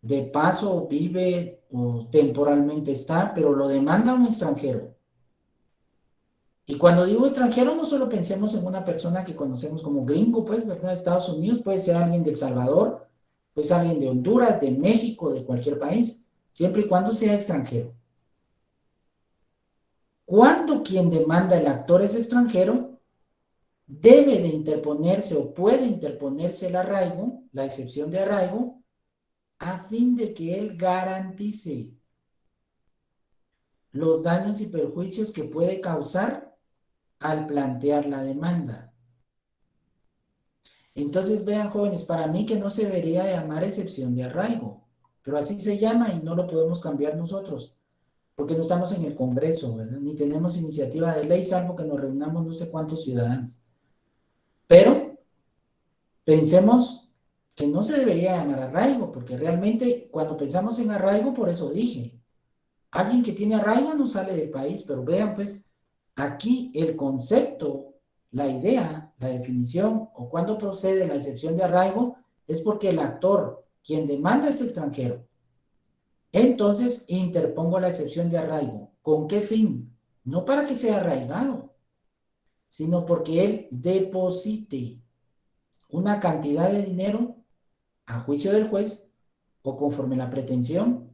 De paso vive o temporalmente está, pero lo demanda un extranjero. Y cuando digo extranjero, no solo pensemos en una persona que conocemos como gringo, pues, ¿verdad? Estados Unidos, puede ser alguien de El Salvador, puede ser alguien de Honduras, de México, de cualquier país, siempre y cuando sea extranjero. Cuando quien demanda el actor es extranjero, debe de interponerse o puede interponerse el arraigo, la excepción de arraigo, a fin de que él garantice los daños y perjuicios que puede causar al plantear la demanda. Entonces, vean, jóvenes, para mí que no se debería llamar excepción de arraigo, pero así se llama y no lo podemos cambiar nosotros, porque no estamos en el Congreso, ¿verdad? Ni tenemos iniciativa de ley, salvo que nos reunamos no sé cuántos ciudadanos. Pero pensemos que no se debería llamar arraigo, porque realmente cuando pensamos en arraigo, por eso dije, alguien que tiene arraigo no sale del país, pero vean pues, aquí el concepto, la idea, la definición o cuando procede la excepción de arraigo es porque el actor, quien demanda es extranjero. Entonces interpongo la excepción de arraigo. ¿Con qué fin? No para que sea arraigado, sino porque él deposite una cantidad de dinero a juicio del juez o conforme la pretensión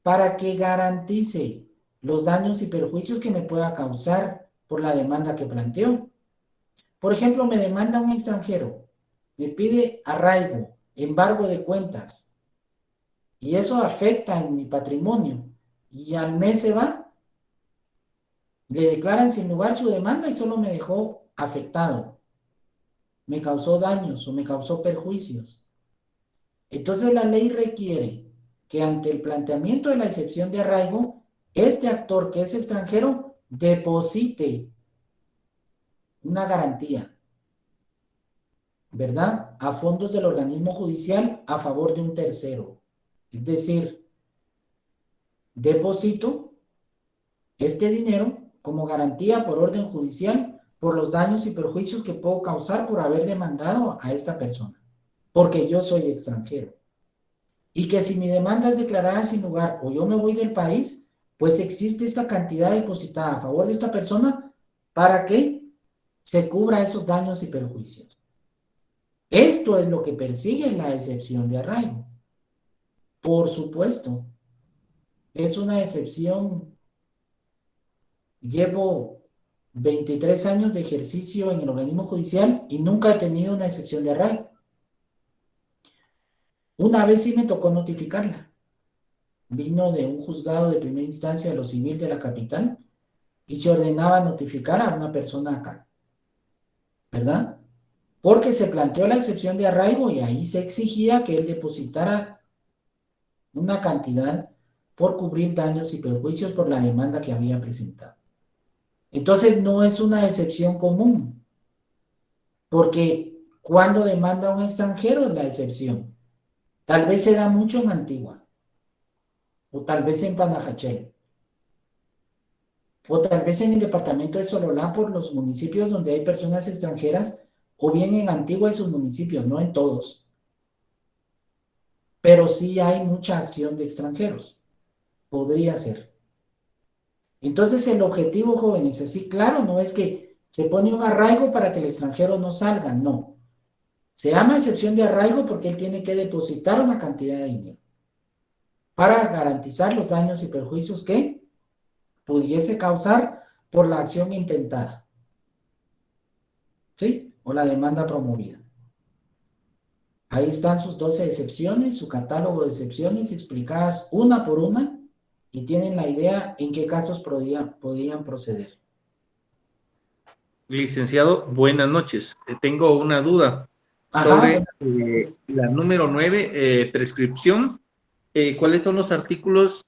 para que garantice los daños y perjuicios que me pueda causar por la demanda que planteo. Por ejemplo, me demanda un extranjero, me pide arraigo, embargo de cuentas, y eso afecta en mi patrimonio, y al mes se va, le declaran sin lugar su demanda y solo me dejó afectado, me causó daños o me causó perjuicios. Entonces la ley requiere que ante el planteamiento de la excepción de arraigo, este actor que es extranjero deposite una garantía, ¿verdad? A fondos del organismo judicial a favor de un tercero. Es decir, deposito este dinero como garantía por orden judicial por los daños y perjuicios que puedo causar por haber demandado a esta persona, porque yo soy extranjero. Y que si mi demanda es declarada sin lugar o yo me voy del país, pues existe esta cantidad depositada a favor de esta persona para que se cubra esos daños y perjuicios. Esto es lo que persigue la excepción de arraigo. Por supuesto, es una excepción. Llevo 23 años de ejercicio en el organismo judicial y nunca he tenido una excepción de arraigo. Una vez sí me tocó notificarla. Vino de un juzgado de primera instancia de lo civil de la capital y se ordenaba notificar a una persona acá, ¿verdad? Porque se planteó la excepción de arraigo y ahí se exigía que él depositara una cantidad por cubrir daños y perjuicios por la demanda que había presentado. Entonces no es una excepción común, porque cuando demanda un extranjero es la excepción. Tal vez se da mucho en Antigua, o tal vez en Panajachel, o tal vez en el departamento de Sololá por los municipios donde hay personas extranjeras, o bien en Antigua y sus municipios, no en todos. Pero sí hay mucha acción de extranjeros. Podría ser. Entonces el objetivo, jóvenes, así claro, no es que se pone un arraigo para que el extranjero no salga, no. Se llama excepción de arraigo porque él tiene que depositar una cantidad de dinero para garantizar los daños y perjuicios que pudiese causar por la acción intentada, ¿sí? O la demanda promovida. Ahí están sus 12 excepciones, su catálogo de excepciones explicadas una por una y tienen la idea en qué casos podían proceder. Licenciado, buenas noches. Tengo una duda Ajá, sobre buenas tardes. la número 9, prescripción. ¿Cuáles son los artículos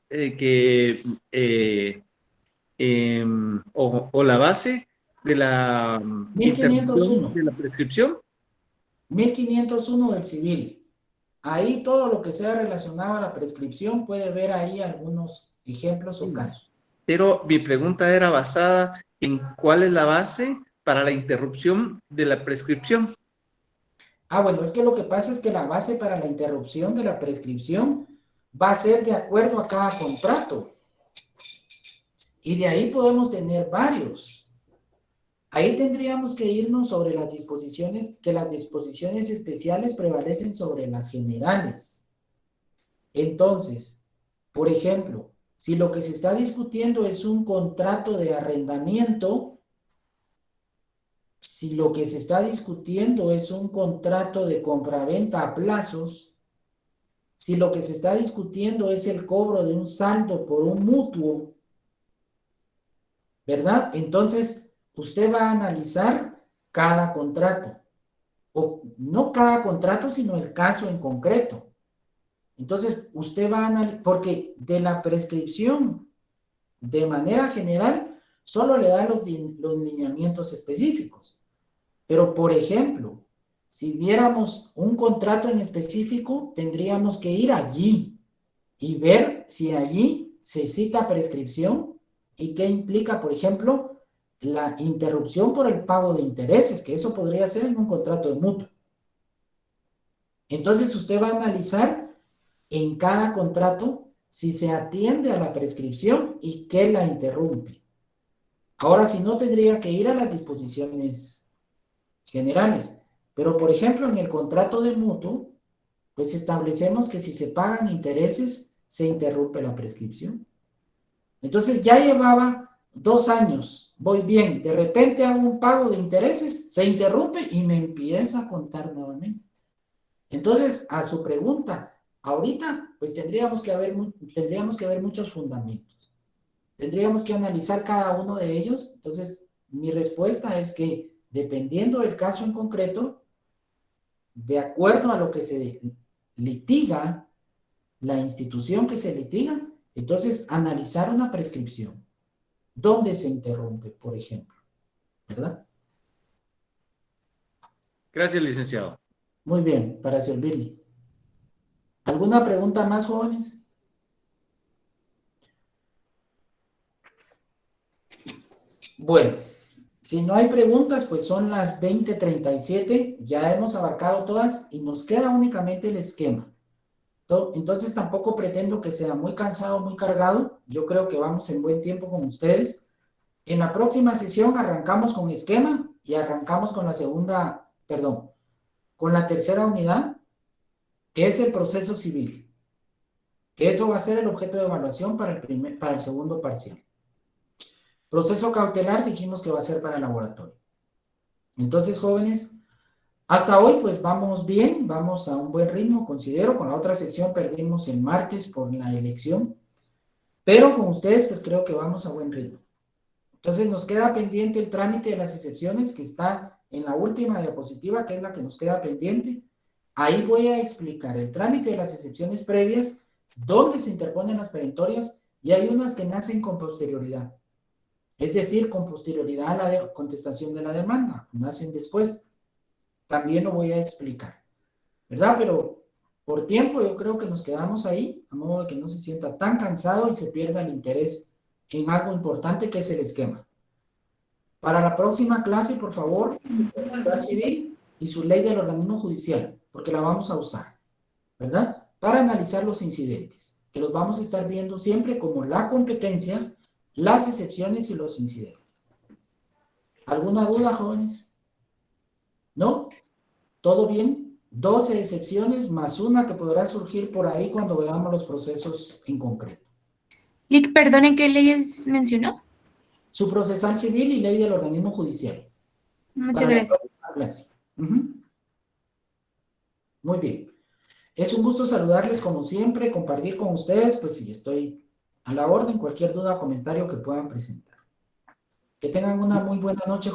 o la base de la interrupción 1501. de la prescripción? 1501 del civil. Ahí todo lo que sea relacionado a la prescripción puede ver ahí algunos ejemplos o casos. Pero mi pregunta era basada en cuál es la base para la interrupción de la prescripción. Bueno, es que lo que pasa es que la base para la interrupción de la prescripción va a ser de acuerdo a cada contrato. Y de ahí podemos tener varios. Ahí tendríamos que irnos sobre las disposiciones, que las disposiciones especiales prevalecen sobre las generales. Entonces, por ejemplo, si lo que se está discutiendo es un contrato de arrendamiento, si lo que se está discutiendo es un contrato de compraventa a plazos, si lo que se está discutiendo es el cobro de un saldo por un mutuo, ¿verdad? Entonces, usted va a analizar cada contrato, o no cada contrato, sino el caso en concreto. Entonces, usted va a analizar, porque de la prescripción, de manera general, solo le da los lineamientos específicos. Pero, por ejemplo, si viéramos un contrato en específico, tendríamos que ir allí y ver si allí se cita prescripción y qué implica, por ejemplo, la interrupción por el pago de intereses, que eso podría ser en un contrato de mutuo. Entonces, usted va a analizar en cada contrato si se atiende a la prescripción y qué la interrumpe. Ahora, si no, tendría que ir a las disposiciones generales. Pero, por ejemplo, en el contrato de mutuo, pues establecemos que si se pagan intereses, se interrumpe la prescripción. Entonces ya llevaba 2 años, voy bien, de repente hago un pago de intereses, se interrumpe y me empieza a contar nuevamente. Entonces, a su pregunta, ahorita pues tendríamos que ver muchos fundamentos. Tendríamos que analizar cada uno de ellos. Entonces, mi respuesta es que dependiendo del caso en concreto, de acuerdo a lo que se litiga, la institución que se litiga, entonces analizar una prescripción. ¿Dónde se interrumpe, por ejemplo? ¿Verdad? Gracias, licenciado. Muy bien, para servirle. ¿Alguna pregunta más, jóvenes? Bueno, si no hay preguntas, pues son las 20:37, ya hemos abarcado todas y nos queda únicamente el esquema. Entonces tampoco pretendo que sea muy cansado, muy cargado. Yo creo que vamos en buen tiempo con ustedes. En la próxima sesión arrancamos con esquema y arrancamos con con la tercera unidad, que es el proceso civil, que eso va a ser el objeto de evaluación para el segundo parcial. Proceso cautelar dijimos que va a ser para el laboratorio. Entonces, jóvenes, hasta hoy pues vamos bien, vamos a un buen ritmo, considero. Con la otra sección perdimos el martes por la elección, pero con ustedes pues creo que vamos a buen ritmo. Entonces nos queda pendiente el trámite de las excepciones que está en la última diapositiva, que es la que nos queda pendiente. Ahí voy a explicar el trámite de las excepciones previas, dónde se interponen las perentorias, y hay unas que nacen con posterioridad. Es decir, con posterioridad a la contestación de la demanda, nacen después. También lo voy a explicar, ¿verdad? Pero por tiempo yo creo que nos quedamos ahí, a modo de que no se sienta tan cansado y se pierda el interés en algo importante que es el esquema. Para la próxima clase, por favor, procesal civil y su ley del organismo judicial, porque la vamos a usar, ¿verdad? Para analizar los incidentes, que los vamos a estar viendo siempre como la competencia, las excepciones y los incidentes. ¿Alguna duda, jóvenes? ¿No? ¿Todo bien? 12 excepciones más una que podrá surgir por ahí cuando veamos los procesos en concreto. Lick, perdone, ¿qué leyes mencionó? Su procesal civil y ley del organismo judicial. Muchas Para la gracias. próxima clase. Muy bien. Es un gusto saludarles como siempre, compartir con ustedes, pues si estoy a la orden, cualquier duda o comentario que puedan presentar. Que tengan una muy buena noche.